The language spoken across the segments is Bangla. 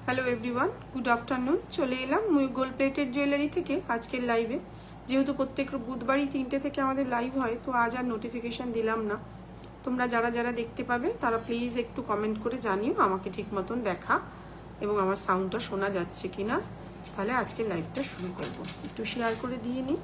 Hello everyone, good afternoon. চলে এলাম গোল্ড প্লেটেড জুয়েলারি থেকে আজকের লাইভে। যেহেতু প্রত্যেক বুধবারই 3টে থেকে আমাদের লাইভ হয়, তো আজ আর নোটিফিকেশান দিলাম না। তোমরা যারা যারা দেখতে পাবে তারা প্লিজ একটু কমেন্ট করে জানিও আমাকে ঠিক মতন দেখা এবং আমার সাউন্ডটা শোনা যাচ্ছে কি না। তাহলে আজকের লাইভটা শুরু করব। একটু শেয়ার করে দিয়ে নিই।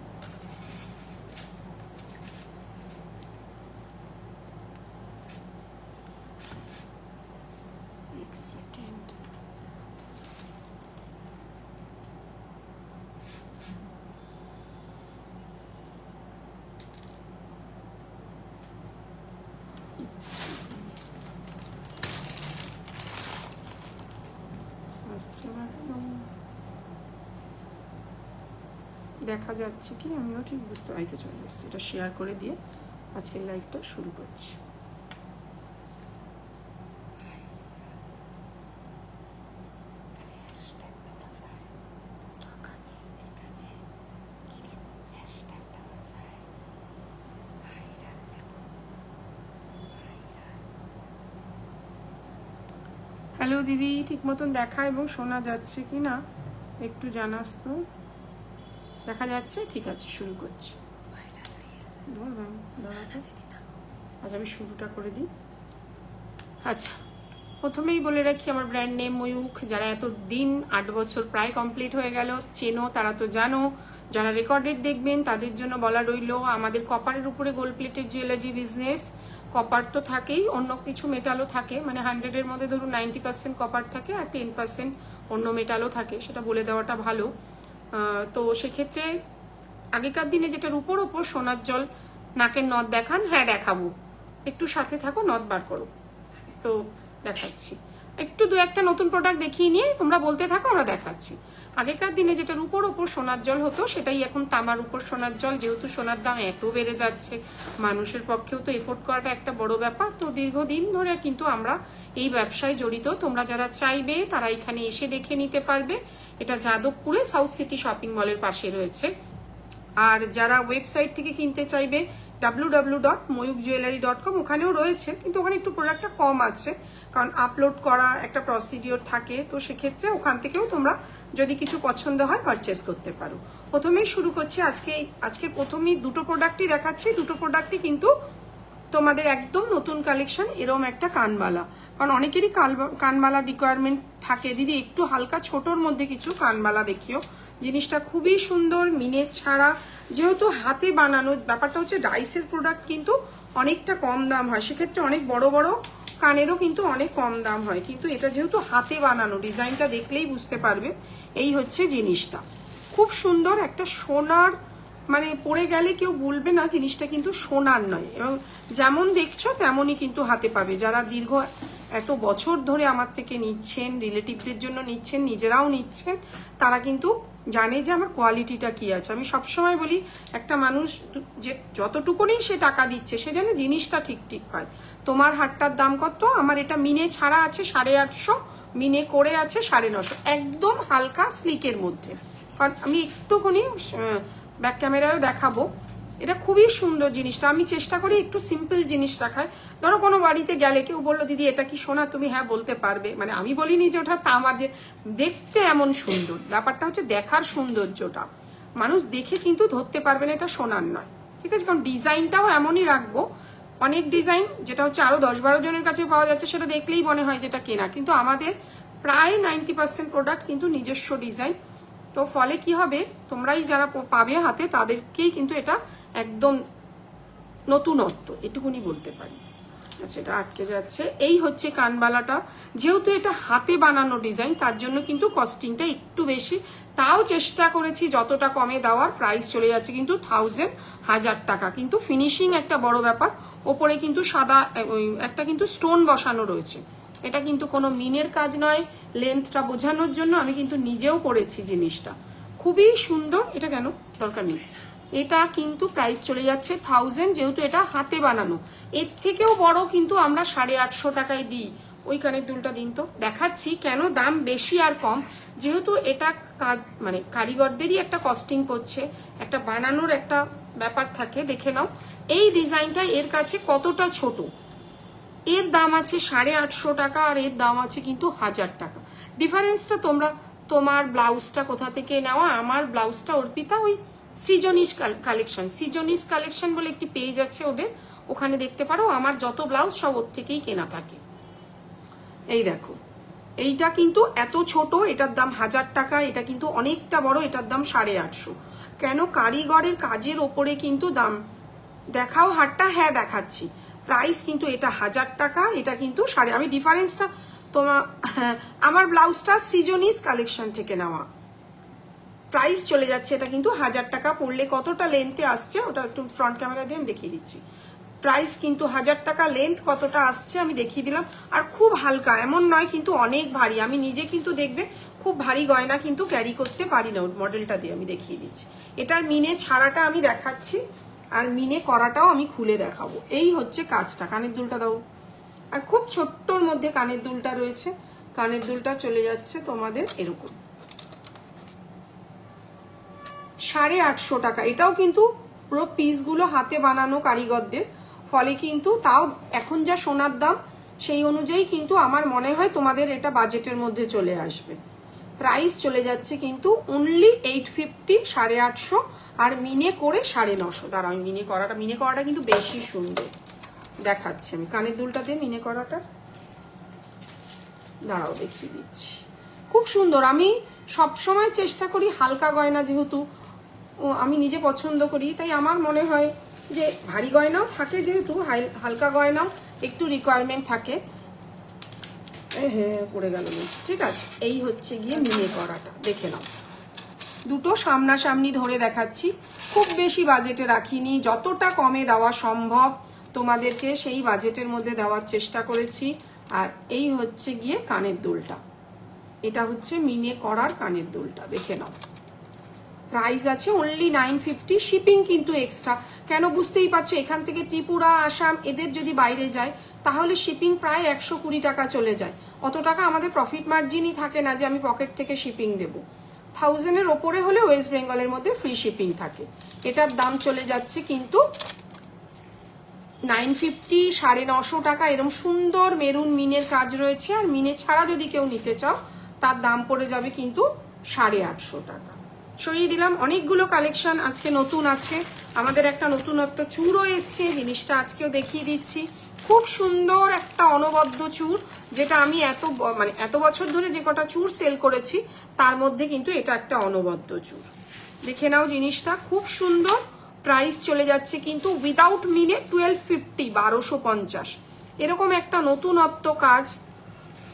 দেখা যাচ্ছে কি আমিও ঠিক বুঝতে পারতে চলে এসেছি। এটা শেয়ার করে দিয়ে আজকের লাইভটা শুরু করছি। হ্যালো দিদি, ঠিক মতন দেখা এবং শোনা যাচ্ছে কি না একটু জানাস তো। দেখা যাচ্ছে? ঠিক আছে, শুরু করছি। আচ্ছা, আমি শুরুটা করে দিই। আচ্ছা, প্রথমেই বলে রাখি আমার ব্র্যান্ড নেম ময়ূখ। যারা এত দিন 8 বছর প্রায় কমপ্লিট হয়ে গেল চেনো তারা তো জানো, যারা রেকর্ডেড দেখবেন তাদের জন্য বলা রইল, আমাদের কপারের উপরে gold plated jewellery business. Copper তো থাকেই, অন্য কিছু মেটালও থাকে, মানে 100-এর মধ্যে ধরুন 90% কপার থাকে আর 10% অন্য মেটালও থাকে, সেটা বলে দেওয়াটা ভালো। তো সেক্ষেত্রে আগেকার দিনে যেটা রূপোর ওপর সোনার জল নাকের নথ দেখান, হ্যাঁ দেখাবো, একটু সাথে থাকো, নথ বার করো, তো দেখাচ্ছি। একটু দু একটা নতুন প্রোডাক্ট দেখিয়ে নিয়ে তোমরা বলতে থাকো, আমরা দেখাচ্ছি। আগেকার দিনে যেটা রূপোর ওপর সোনার জল হতো সেটাই এখন তামার উপর সোনার জল। যেহেতু সোনার দাম এত বেড়ে যাচ্ছে, মানুষের পক্ষেও তো এফোর্ড করাটা একটা বড় ব্যাপার। তো দীর্ঘদিন ধরে কিন্তু আমরা এই ব্যবসায় জড়িত। তোমরা যারা চাইবে তারা এখানে এসে দেখে নিতে পারবে। এটা যাদবপুরে সাউথ সিটি শপিং মলের পাশে রয়েছে। আর যারা ওয়েবসাইট থেকে কিনতে চাইবে www.moyukjewellery.com, ওখানেও রয়েছে, কিন্তু ওখানে একটু প্রোডাক্টটা কম আছে, কারণ আপলোড করা একটা প্রসিডিওর থাকে। তো সেক্ষেত্রে ওখান থেকেও তোমরা যদি কিছু পছন্দ হয় পারচেস করতে পারো। প্রথমেই শুরু করছি। আজকে প্রথমেই দুটো প্রোডাক্টই দেখাচ্ছি। দুটো প্রোডাক্টই কিন্তু তোমাদের একদম নতুন কালেকশন। এরকম একটা কানবালা, কারণ অনেকেরই কানবালা রিকোয়ারমেন্ট থাকে, দিদি একটু হালকা ছোটোর মধ্যে কিছু কানবালা দেখিও। জিনিসটা খুবই সুন্দর, মিনে ছাড়া, যেহেতু হাতে বানানো, ব্যাপারটা হচ্ছে ডাইসের প্রোডাক্ট কিন্তু অনেকটা কম দাম হয়, সেক্ষেত্রে অনেক বড় বড় কানেরও কিন্তু অনেক কম দাম হয়, কিন্তু এটা যেহেতু হাতে বানানো, ডিজাইনটা দেখলেই বুঝতে পারবে। এই হচ্ছে জিনিসটা, খুব সুন্দর একটা সোনার, মানে পরে গেলে কেউ বলবে না জিনিসটা কিন্তু সোনার নয়, এবং যেমন দেখছো তেমনই কিন্তু হাতে পাবে। যারা দীর্ঘ এত বছর ধরে আমার থেকে নিচ্ছেন, রিলেটিভদের জন্য নিচ্ছেন, নিজেরাও নিচ্ছেন, তারা কিন্তু জানে যে আমার কোয়ালিটিটা কি আছে। আমি সবসময় বলি, একটা মানুষ যে যতটুকুনি সে টাকা দিচ্ছে সে যেন জিনিসটা ঠিক হয়। তোমার হারটার দাম কত? আমার এটা মিনে ছাড়া আছে 850, মিনে করে আছে 950, একদম হালকা স্লিকের মধ্যে। কারণ আমি একটুখানি ব্যাক ক্যামেরায়ও দেখাবো, এটা খুবই সুন্দর জিনিসটা। আমি চেষ্টা করি একটু সিম্পল জিনিস রাখার। ধরো কোনো বাড়িতে গেলে কেউ বললো দিদি এটা কি সোনা, তুমি হ্যাঁ বলতে পারবে, মানে আমি বলিনি যে ওটা তামার, যে দেখতে এমন সুন্দর, ব্যাপারটা হচ্ছে দেখার সৌন্দর্যটা, মানুষ দেখে কিন্তু ধরতে পারবে না এটা সোনার নয়, ঠিক আছে? কারণ ডিজাইনটাও এমনই রাখবো, অনেক ডিজাইন যেটা হচ্ছে আরো 10-12 জনের কাছে পাওয়া যাচ্ছে, সেটা দেখলেই মনে হয় যেটা কেনা, কিন্তু আমাদের প্রায় 90% প্রোডাক্ট কিন্তু নিজস্ব ডিজাইন। তো ফলে কি হবে, তোমরাই যারা পাবে হাতে তাদেরকেই কিন্তু এটা একদম নতুনত্ব, এটুকুনি বলতে পারি। আচ্ছা, এটা আটকে যাচ্ছে। এই হচ্ছে কানবালাটা, যেহেতু এটা হাতে বানানো ডিজাইন তার জন্য কিন্তু কস্টিংটা একটু বেশি, তাও চেষ্টা করেছি যতটা কমে দেওয়ার। প্রাইস চলে যাচ্ছে কিন্তু 1000 টাকা, কিন্তু ফিনিশিং একটা বড় ব্যাপার। ওপরে কিন্তু সাদা একটা কিন্তু স্টোন বসানো রয়েছে, এটা কিন্তু কোনো মিনের কাজ নয়। লেন্থটা বোঝানোর জন্য আমি কিন্তু নিজেও করেছি জিনিসটা, খুবই সুন্দর। এটা কেন দরকার নেই, এটা কিন্তু প্রাইস চলে যাচ্ছে 1000, যেহেতু এটা হাতে বানানো। এর থেকেও বড় কিন্তু আমরা 850 টাকায় দিই। ওই কানের দুলটা দিন তো, দেখাচ্ছি কেন দাম বেশি আর কম। যেহেতু এটা মানে কারিগরদেরই একটা কস্টিং পড়ছে, একটা বানানোর একটা ব্যাপার থাকে। দেখে নাও এই ডিজাইনটা এর কাছে কতটা ছোট, এর দাম আছে 850 টাকা আর এর দাম আছে কিন্তু 1000 টাকা। ডিফারেন্সটা তোমার ব্লাউজটা কোথা থেকে নেওয়া, আমার ব্লাউজটা অর্পিতা ওই সৃজনীশ কালেকশন বলে একটি পেজ আছে ওদের, ওখানে দেখতে পারো। আমার যত ব্লাউজ সব ওর থেকেই কেনা থাকে। এই দেখো, এইটা কিন্তু এত ছোট, এটার দাম 1000 টাকা। এটা কিন্তু অনেকটা বড়, এটার দাম 850। কেন? কারিগরের কাজের ওপরে কিন্তু দাম। দেখাও হারটা? হ্যাঁ দেখাচ্ছি। প্রাইস কিন্তু এটা 1000 টাকা, এটা কিন্তু আমি ডিফারেন্সটা আমার ব্লাউজটা সৃজনীশ কালেকশন থেকে নেওয়া। প্রাইস চলে যাচ্ছে, এটা কিন্তু 1000 টাকা পড়লে কতটা লেন্থে আসছে ওটা একটু ফ্রন্ট ক্যামেরা দিয়ে আমি দেখিয়ে দিচ্ছি। প্রাইস কিন্তু 1000 টাকা, লেন্থ কতটা আসছে আমি দেখিয়ে দিলাম। আর খুব হালকা, এমন নয় কিন্তু অনেক ভারী। আমি নিজে কিন্তু দেখবে খুব ভারী গয়না কিন্তু ক্যারি করতে পারি না। মডেলটা দিয়ে আমি দেখিয়ে দিচ্ছি। এটার মিনে ছাড়াটা আমি দেখাচ্ছি, আর মিনে করাটাও আমি খুলে দেখাবো। এই হচ্ছে কাজটা। কানের দুলটা দাও। আর খুব ছোট্টর মধ্যে কানের দুলটা রয়েছে। কানের দুলটা চলে যাচ্ছে তোমাদের এরকম 850 টাকা। এটাও কিন্তু পুরো পিসগুলো হাতে বানানো কারিগরদের, ফলে কিন্তু তাও এখন যা সোনার দাম সেই অনুযায়ী কিন্তু আমার মনে হয় তোমাদের এটা বাজেটের মধ্যে চলে আসবে। প্রাইস চলে যাচ্ছে কিন্তু অনলি 850, 850। আর মিনে করে 950। দাঁড়াও, আমি মিনে করাটা কিন্তু বেশি সুন্দর দেখাচ্ছে। আমি কানের দুলটা দিয়ে মিনে করাটা দাঁড়াও দেখিয়ে দিচ্ছি, খুব সুন্দর। আমি সবসময় চেষ্টা করি হালকা গয়না, যেহেতু আমি নিজে পছন্দ করি, তাই আমার মনে হয় যে ভারী গয়নাও থাকে, যেহেতু হালকা গয়নাও একটু রিকোয়ারমেন্ট থাকে। হ্যাঁ পড়ে গেল, ঠিক আছে। এই হচ্ছে গিয়ে মিনে করাটা, দেখে নাও। দুটো সামনাসামনি ধরে দেখাচ্ছি, খুব বেশি বাজেটে রাখিনি, যতটা কমে দেওয়া সম্ভব তোমাদেরকে সেই বাজেটের মধ্যে দেওয়ার চেষ্টা করেছি। আর এই হচ্ছে গিয়ে কানের দুলটা, এটা হচ্ছে মিনে করার কানের দুলটা, দেখে নাও। প্রাইস আছে অনলি 950, শিপিং কিন্তু এক্সট্রা। কেন? বুঝতেই পারছো, এখান থেকে ত্রিপুরা, আসাম এদের যদি বাইরে যায় তাহলে শিপিং প্রায় 120 টাকা চলে যায়। অত টাকা আমাদের প্রফিট মার্জিনই থাকে না যে আমি পকেট থেকে শিপিং দেবো। 1000-এর ওপরে হলে ওয়েস্ট বেঙ্গলের মধ্যে ফ্রি শিপিং থাকে। এটার দাম চলে যাচ্ছে কিন্তু 950, 950 টাকা। এরকম সুন্দর মেরুন মিনের কাজ রয়েছে। আর মিনে ছাড়া যদি কেউ নিতে চাও তার দাম পড়ে যাবে কিন্তু 850 টাকা। সরিয়ে দিলাম। অনেকগুলো কালেকশন আজকে নতুন আছে। আমাদের একটা নতুনত্ব চুড়ও এসছে, জিনিসটা আজকেও দেখিয়ে দিচ্ছি। খুব সুন্দর একটা অনবদ্য চুড়, যেটা আমি এত বছর ধরে যে কটা চুড় সেল করেছি তার মধ্যে কিন্তু এটা একটা অনবদ্য চুড়। দেখে নাও জিনিসটা, খুব সুন্দর। প্রাইস চলে যাচ্ছে কিন্তু উইদাউট মিনে 1250, 1250। এরকম একটা নতুনত্ব কাজ।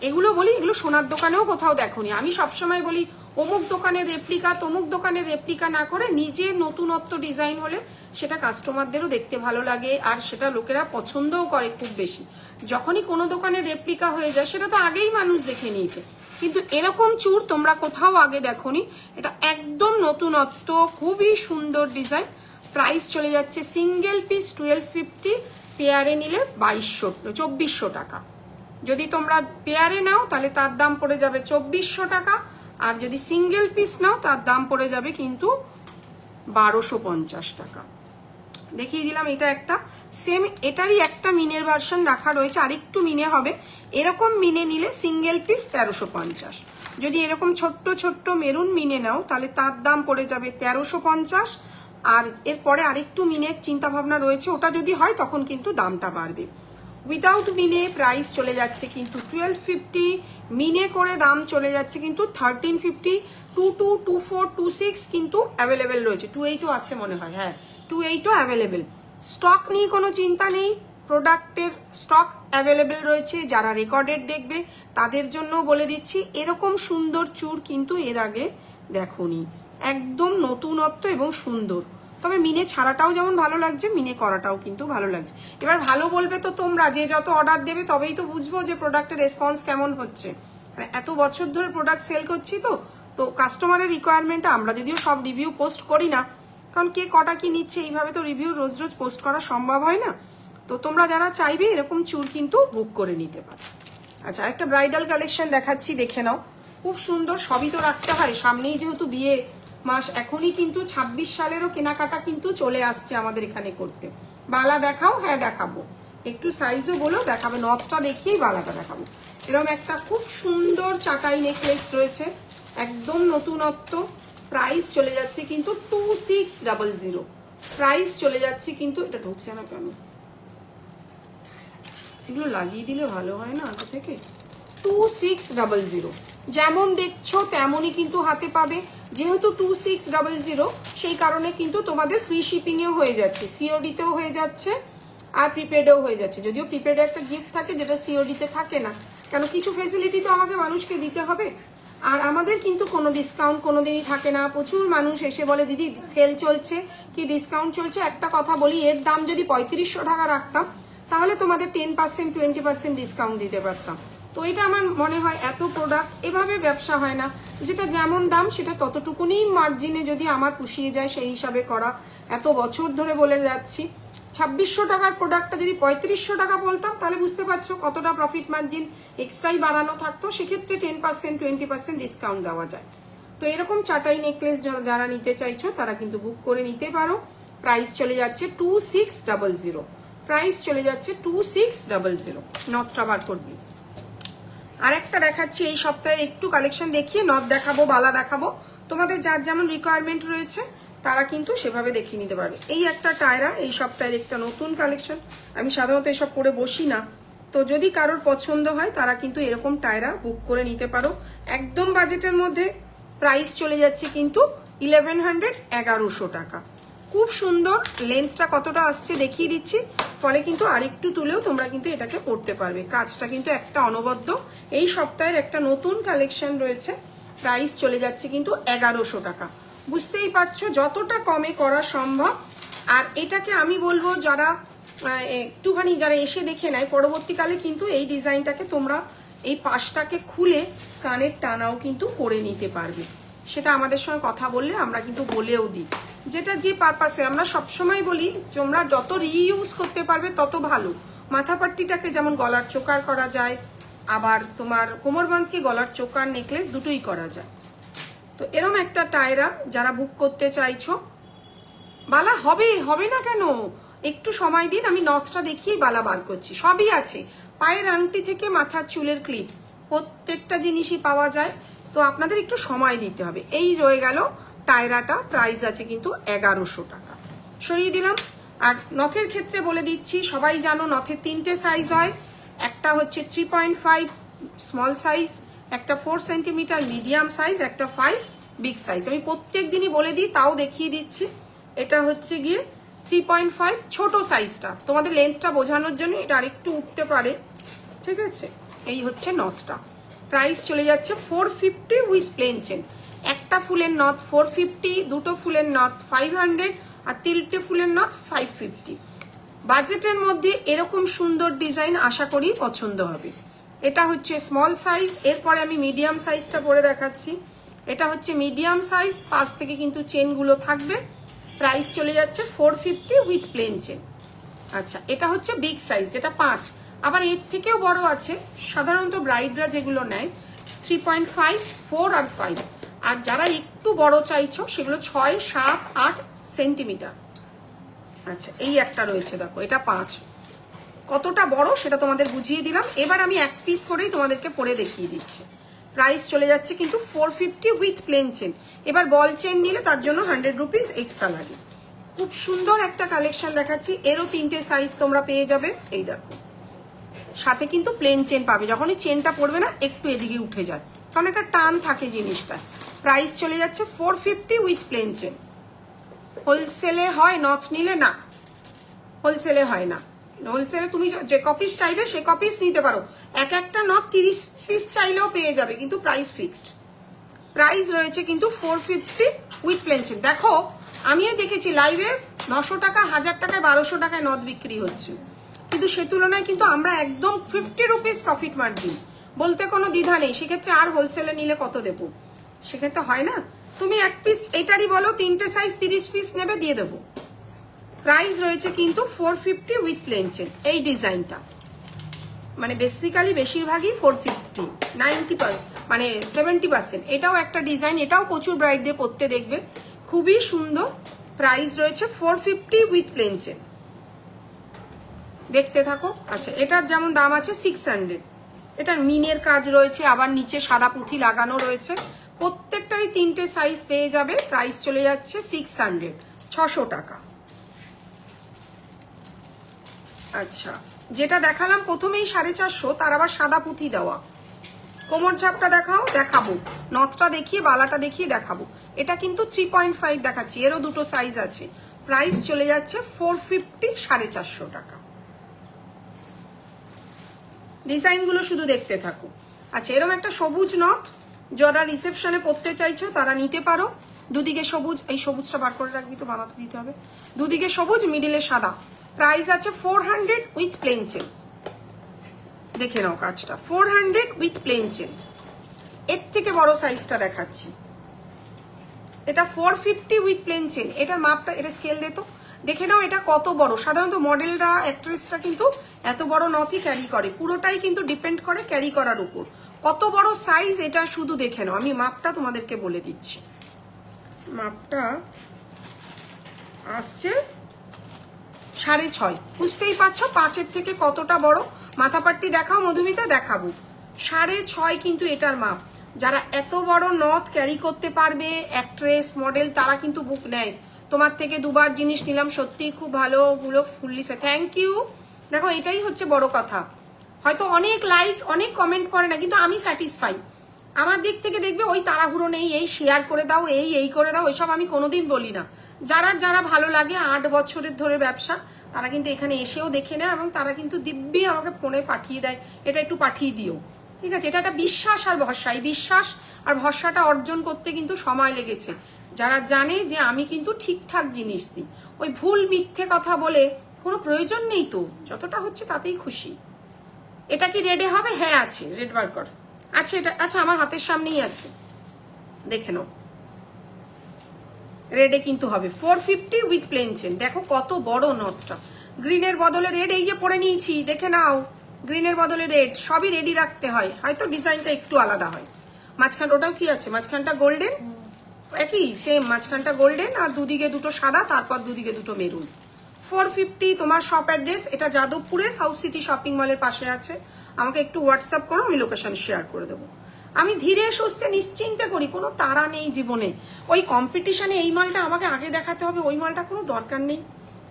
এগুলো বলি, এগুলো সোনার দোকানেও কোথাও দেখোনি। আমি সবসময় বলি অমুক দোকানের রেপ্লিকা, তমুক দোকানের রেপ্লিকা না করে নিজের নতুনত্ব ডিজাইন হলে সেটা কাস্টমারদেরও দেখতে ভালো লাগে, আর সেটা লোকেরা পছন্দও করে খুব বেশি। যখনই কোনো দোকানের রেপ্লিকা হয়ে যায় সেটা তো আগেই মানুষ দেখে নিয়েছে, কিন্তু এরকম চুড় তোমরা কোথাও আগে দেখোনি। এটা একদম নতুনত্ব, খুবই সুন্দর ডিজাইন। প্রাইস চলে যাচ্ছে সিঙ্গেল পিস 1250, পেয়ারে নিলে 2400 টাকা। যদি তোমরা পেয়ারে নাও তাহলে তার দাম পড়ে যাবে 2400 টাকা। আর যদি সিঙ্গেল পিস নাও তার দাম পড়ে যাবে কিন্তু 1250 টাকা। দেখিয়ে দিলাম। এটা একটা সেম, এটারই একটা মিনের ভার্সন রাখা রয়েছে, আরেকটু মিনে হবে। এরকম মিনে নিলে সিঙ্গেল পিস 1350। যদি এরকম ছোট্ট ছোট্ট মেরুন মিনে নাও তাহলে তার দাম পড়ে যাবে 1350। আর এরপরে আরেকটু মিনের চিন্তা ভাবনা রয়েছে, ওটা যদি হয় তখন কিন্তু দামটা বাড়বে। উইদাউট মিনে প্রাইস চলে যাচ্ছে কিন্তু 1250, মিনে করে দাম চলে যাচ্ছে কিন্তু 1350। 22, 24, 26 কিন্তু অ্যাভেলেবেল রয়েছে। 28ও আছে মনে হয়, হ্যাঁ 28ও অ্যাভেলেবেল। স্টক নিয়ে কোনো চিন্তা নেই, প্রোডাক্টের স্টক অ্যাভেলেবেল রয়েছে। যারা রেকর্ডেড দেখবে তাদের জন্য বলে দিচ্ছি, এরকম সুন্দর চুড় কিন্তু এর আগে দেখোনি। একদম নতুনত্ব এবং সুন্দর। তবে মিনে ছাড়াটাও যেমন ভালো লাগছে, মিনে করাটাও কিন্তু ভালো লাগছে। এবার ভালো বলবে তো তোমরা, যে যত অর্ডার দেবে তবেই তো বুঝবো যে প্রোডাক্টের রেসপন্স কেমন হচ্ছে। মানে এত বছর ধরে প্রোডাক্ট সেল করছি তো কাস্টমারের রিকোয়ারমেন্টটা, আমরা যদিও সব রিভিউ পোস্ট করি না, কারণ কে কটা কি নিচ্ছে এইভাবে তো রিভিউ রোজ রোজ পোস্ট করা সম্ভব হয় না। তো তোমরা যারা চাইবে এরকম চুড় কিন্তু বুক করে নিতে পারো। আচ্ছা, একটা ব্রাইডাল কালেকশন দেখাচ্ছি, দেখে নাও। খুব সুন্দর। সবই তো রাখতে হয়, সামনেই যেহেতু বিয়ে মাস, এখনই কিন্তু 26 সালেরও কেনাকাটা কিন্তু চলে আসছে আমাদের এখানে করতে। বালা দেখাও? হ্যাঁ দেখাবো। একটু সাইজও বলো, দেখাবে। নথটা দেখিয়েই বালাটা দেখাবো। এরকম একটা খুব সুন্দর চাটাই নেকলেস রয়েছে, একদম নতুনত্ব। প্রাইস চলে যাচ্ছে কিন্তু 2600। প্রাইস চলে যাচ্ছে কিন্তু, এটা ঢুকছে না কেন, এগুলো লাগিয়ে দিলে ভালো হয় না আগে থেকে। 2600, যেমন দেখছো তেমনই কিন্তু হাতে পাবে। যেহেতু 2600 সেই কারণে কিন্তু তোমাদের ফ্রি শিপিংয়েও হয়ে যাচ্ছে, সিওডিতেও হয়ে যাচ্ছে আর প্রিপেডেও হয়ে যাচ্ছে। যদিও প্রিপেডে একটা গিফট থাকে যেটা সিওডিতে থাকে না, কেন কিছু ফেসিলিটি তো আমাকে মানুষকে দিতে হবে। আর আমাদের কিন্তু কোনো ডিসকাউন্ট কোনো দিনই থাকে না। প্রচুর মানুষ এসে বলে দিদি সেল চলছে কি ডিসকাউন্ট চলছে। একটা কথা বলি, এর দাম যদি 3500 টাকা রাখতাম তাহলে তোমাদের 10% 20% ডিসকাউন্ট দিতে পারতাম। তো এটা আমার মনে হয় এত প্রোডাক্ট এভাবে ব্যবসা হয় না, যেটা যেমন দাম সেটা ততটুকুনি মার্জিনে যদি আমার পুষিয়ে যায় সেই হিসাবে করা। এত বছর ধরে বলে যাচ্ছি 2600 টাকার প্রোডাক্টটা যদি 3500 টাকা বলতাম তাহলে বুঝতে পারছো কতটা প্রফিট মার্জিন এক্সট্রাই বাড়ানো থাকতো। সেক্ষেত্রে 10% 20% ডিসকাউন্ট দেওয়া যায়। তো এরকম চাটাই নেকলেস যারা নিতে চাইছো তারা কিন্তু বুক করে নিতে পারো। প্রাইস চলে যাচ্ছে 2600। প্রাইস চলে যাচ্ছে 2600। নথটা বার করবি। আর একটা দেখাচ্ছি, এই সপ্তাহে একটু কালেকশন দেখিয়ে নথ দেখাবো, বালা দেখাবো। তোমাদের যার যেমন রিকোয়ারমেন্ট রয়েছে তারা কিন্তু সেভাবে দেখিয়ে নিতে পারবে। এই একটা টায়রা এই সপ্তাহের একটা নতুন কালেকশন। আমি সাধারণত এসব পরে বসি না, তো যদি কারোর পছন্দ হয় তারা কিন্তু এরকম টায়রা বুক করে নিতে পারো একদম বাজেটের মধ্যে। প্রাইস চলে যাচ্ছে কিন্তু 1100, 1100 টাকা। খুব সুন্দর, লেন্থটা কতটা আসছে দেখিয়ে দিচ্ছি, ফলে কিন্তু আরেকটু তুলেও তোমরা কিন্তু এটাকে পরতে পারবে। কাজটা কিন্তু একটা অনবদ্য। এই সপ্তাহের একটা নতুন কালেকশন রয়েছে। প্রাইস চলে যাচ্ছে কিন্তু 1100 টাকা। বুঝতেই পারছো যতটা কমে করা সম্ভব। আর এটাকে আমি বলবো যারা একটুখানি যারা এসে দেখে নেয়, পরবর্তীকালে কিন্তু এই ডিজাইনটাকে তোমরা এই পাশটাকে খুলে কানের টানাও কিন্তু করে নিতে পারবে। সেটা আমাদের সঙ্গে কথা বললে আমরা কিন্তু বলেও দিই, যেটা যে পারপাসে আমরা সবসময় বলি তোমরা যত রিইউজ করতে পারবে তত ভালো। মাথাপাট্টিটাকে যেমন গলার চোকার করা যায়, আবার তোমার কোমরবন্ধকে গলার চোকার নেকলেস দুটোই করা যায়। তো এরম একটা টায়রা যারা বুক করতে চাইছো, বালা হবে না কেন, একটু সময় দিন। আমি নথটা দেখিয়ে বালা বার করছি। সবই আছে, পায়ের আংটি থেকে মাথার চুলের ক্লিপ, প্রত্যেকটা জিনিসই পাওয়া যায়। তো আপনাদের একটু সময় দিতে হবে। এই রয়ে গেল টায়রাটা। প্রাইস আছে কিন্তু 1100 টাকা। সরিয়ে দিলাম। আর নথের ক্ষেত্রে বলে দিচ্ছি, সবাই জানো নথের 3টে সাইজ হয়। একটা হচ্ছে 3.5 স্মল সাইজ, একটা 4 সেন্টিমিটার মিডিয়াম সাইজ, একটা 5 বিগ সাইজ। আমি প্রত্যেক দিনই বলে দিই, তাও দেখিয়ে দিচ্ছি। এটা হচ্ছে গিয়ে 3.5 ছোট সাইজটা, তোমাদের লেন্থটা বোঝানোর জন্য। এটা আরেকটু উঠতে পারে, ঠিক আছে। এই হচ্ছে নথটা। প্রাইস চলে যাচ্ছে 450 উইথ প্লেন চেন। একটা ফুলের নথ 450, দুটো ফুলের নথ 500, আর 3টে ফুলের নথ 550। বাজেটের মধ্যে এরকম সুন্দর ডিজাইন আশা করি পছন্দ হবে। এটা হচ্ছে স্মল সাইজ। এরপরে আমি মিডিয়াম সাইজটা পরে দেখাচ্ছি। এটা হচ্ছে মিডিয়াম সাইজ, পাশ থেকে কিন্তু চেনগুলো থাকবে। প্রাইস চলে যাচ্ছে 450 উইথ প্লেন চেন। আচ্ছা, এটা হচ্ছে বিগ সাইজ, যেটা 5। আবার এর থেকেও বড় আছে, সাধারণত ব্রাইডরা যেগুলো নেয় 3.5, 4 আর 5। আর যারা একটু বড় চাইছো সেগুলো 6, 7, 8 সেন্টিমিটার। আচ্ছা, এই একটা রয়েছে দেখো, এটা 5। কতটা বড় সেটা তোমাদের বুঝিয়ে দিলাম। এবার আমি এক পিস করেই তোমাদেরকে পরে দেখিয়ে দিচ্ছি। প্রাইস চলে যাচ্ছে কিন্তু 450 উইথ প্লেন চেন। এবার বল চেন নিলে তার জন্য 100 রুপিস এক্সট্রা লাগে। খুব সুন্দর একটা কালেকশন দেখাচ্ছি। এরও 3টে সাইজ তোমরা পেয়ে যাবে। এই দেখো, সাথে কিন্তু প্লেন চেন পাবে। যখনই চেনটা পড়বে না একটু এদিকে উঠে যায়, কারণ একটা টান থাকে জিনিসটা। প্রাইস চলে যাচ্ছে 450 উইথ প্লেন চেন। হোলসেলে হয় নথ নিলে? না, হোলসেলে হয় না। হোলসেলে তুমি যে কপিস চাইবে সে কপিস নিতে পারো। একটা নথ 30 পিস চাইলেও পেয়ে যাবে, কিন্তু প্রাইস ফিক্সড। প্রাইস রয়েছে কিন্তু 450 উইথ প্লেন চেন। দেখো, আমিও দেখেছি লাইভে 900 টাকা, 1000 টাকায়, 1200 টাকায় নথ বিক্রি হচ্ছে, কিন্তু সে তুলনায় কিন্তু আমরা একদম 50 রুপিস প্রফিট মার্জিন, বলতে কোনো দ্বিধা নেই। সেক্ষেত্রে আর হোলসেলে নিলে কত দেবো? সেক্ষেত্রে হয় না। তুমি এক পিস এটারই বলো 3টে সাইজ 30 পিস নেবে, দিয়ে দেবো। প্রাইস রয়েছে কিন্তু 450 উইথ প্লেন চেন। এই ডিজাইনটা মানে বেসিক্যালি বেশিরভাগই 450, 90% মানে 70%। এটাও একটা ডিজাইন, এটাও প্রচুর ব্রাইডদের পরতে দেখবে, খুবই সুন্দর। প্রাইস রয়েছে 450 উইথ প্লেন চেন। দেখতে থাকো। আচ্ছা, এটার যেমন দাম আছে 600, এটার মিনের কাজ রয়েছে, আবার নিচে সাদা পুঁথি লাগানো রয়েছে। প্রত্যেকটারই 3টে সাইজ পেয়ে যাবে। প্রাইস চলে যাচ্ছে 600, 600 টাকা। আচ্ছা, যেটা দেখালাম প্রথমেই 450, তার আবার সাদা পুঁথি দেওয়া। কোমর ঝাপটা দেখাও, দেখাবো। নথটা দেখিয়ে বালাটা দেখিয়ে দেখাবো। এটা কিন্তু 3.5 দেখাচ্ছি, এরও দুটো সাইজ আছে। প্রাইস চলে যাচ্ছে 450, 450 টাকা। ডিজাইনগুলো শুধু দেখতে থাকো। আচ্ছা, এরকম একটা সবুজ নথ, যারা রিসেপশনে পরতে চাইছো তারা নিতে পারো। দুদিকে সবুজ, এই সবুজটা বার করে রাখবি তো, বানাতে দিতে হবে। দুদিকে সবুজ, মিডিলে সাদা। প্রাইস আছে 400 উইথ প্লেন চেন। দেখে নাও কাজটা, 400 উইথ প্লেন চেন। এর থেকে বড় সাইজটা দেখাচ্ছি, এটা 450 উইথ প্লেন চেন। এটার মাপটা, এটা স্কেল দে তো, দেখে নাও এটা কত বড়। সাধারণত মডেলরা, অ্যাক্ট্রেসরা কিন্তু এত বড় নথই ক্যারি করে। পুরোটাই কিন্তু ডিপেন্ড করে ক্যারি করার উপর। কত বড় সাইজ এটা শুধু দেখে নাও। আমি মাপটা তোমাদেরকে বলে দিচ্ছি। মাপটা আসছে 6.5। বুঝতেই পারছো 5-এর থেকে কতটা বড়। মাথাপাট্টি দেখাও মধুমিতা, দেখাবো। 6.5 কিন্তু এটার মাপ। যারা এত বড় নথ ক্যারি করতে পারবে, অ্যাক্ট্রেস, মডেল, তারা কিন্তু বুক নেয়। তোমার থেকে দুবার জিনিস নিলাম, সত্যিই খুব ভালো, ওগুলো ফুললি সে। Thank you. দেখো, এটাই হচ্ছে বড় কথা। হয়তো অনেক লাইক, অনেক কমেন্ট করে না, কিন্তু আমি স্যাটিসফাই। আমার দিক থেকে দেখবে ওই তাড়াহুড়ো নেই, এই শেয়ার করে দাও, এই করে দাও, ওইসব আমি কোনোদিন বলি না। যারা যারা ভালো লাগে, 8 বছরের ধরে ব্যবসা, তারা কিন্তু এখানে এসেও দেখে নেয়, এবং তারা কিন্তু দিব্যি আমাকে ফোনে পাঠিয়ে দেয়, এটা একটু পাঠিয়ে দিও। ঠিক আছে, এটা একটা বিশ্বাস আর ভরসা। এই বিশ্বাস আর ভরসাটা অর্জন করতে কিন্তু সময় লেগেছে। যারা জানে যে আমি কিন্তু ঠিকঠাক জিনিস দিই, ওই ভুল মিথ্যে কথা বলে কোনো প্রয়োজন নেই তো। যতটা হচ্ছে তাতেই খুশি। এটা কি রেডে হবে? হ্যাঁ আছে, রেড বার কর আছে এটা। আচ্ছা, আমার হাতের সামনেই আছে, দেখে নাও। রেডে কিন্তু হবে 450 উইথ প্লেন চেন। দেখো কত বড় নথটা। গ্রিনের বদলে রেড, এই যে পরে নিয়েছি, দেখে নাও। গ্রিনের বদলে রেড, সবই রেডি রাখতে হয়, হয়তো ডিজাইনটা একটু আলাদা হয়। মাঝখান ওটাও কি আছে, মাঝখানটা গোল্ডেন, একই সেম। মাঝখানটা গোল্ডেন আর দুদিকে দুটো সাদা, তারপর দুদিকে দুটো মেরুন। 450। তোমার শপ অ্যাড্রেস এটা যাদবপুরে, সাউথ সিটি শপিং মলের পাশে আছে। আমাকে একটু হোয়াটসঅ্যাপ করো, আমি লোকেশন শেয়ার করে দেবো। আমি ধীরে সুস্থে নিশ্চিন্তে করি, কোনো তাড়া নেই জীবনে। ওই কম্পিটিশনে এই মালটা আমাকে আগে দেখাতে হবে, ওই মালটা কোনো দরকার নেই।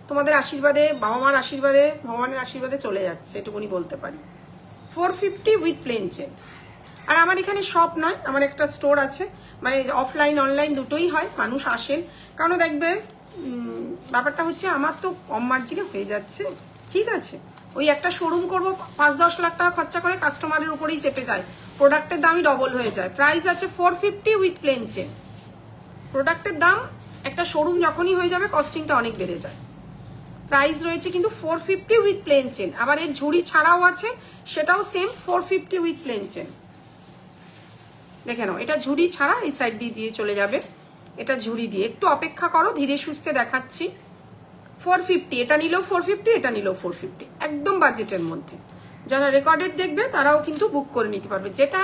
তোমাদের আশীর্বাদে, বাবা মার আশীর্বাদে, ভগবানের আশীর্বাদে চলে যাচ্ছে, এটুকুনি বলতে পারি। 450 উইথ প্লেন চেন। আর আমার এখানে শপ নয়, আমার একটা স্টোর আছে, মানে অফলাইন অনলাইন দুটোই হয়। মানুষ আসেন, কারণ দেখবে ব্যাপারটা হচ্ছে আমার তো কম মার্জিনে হয়ে যাচ্ছে। ঠিক আছে, ওই একটা শোরুম করবো, 5-10 লাখ টাকা খরচা করে কাস্টমারের উপরেই চেপে যায়, প্রোডাক্টের দামই ডবল হয়ে যায়। প্রাইস আছে 450 উইথ প্লেন চেন। প্রোডাক্টের দাম একটা শোরুম যখনই হয়ে যাবে, কস্টিংটা অনেক বেড়ে যায়। প্রাইস রয়েছে কিন্তু 450 উইথ প্লেন চেন। আবার এর ঝুড়ি ছাড়াও আছে, সেটাও সেম 450 উইথ প্লেন চেন। দেখে নাও, এটা ঝুড়ি ছাড়া, এই সাইড দিয়ে দিয়ে চলে যাবে। এটা ঝুড়ি দিয়ে, একটু অপেক্ষা করো, ধীরে সুস্থে দেখাচ্ছি। 450, এটা নিলেও 450, এটা নিলেও 450, একদম বাজেটের মধ্যে। যারা রেকর্ডেড দেখবে তারাও কিন্তু বুক করে নিতে পারবে। যেটা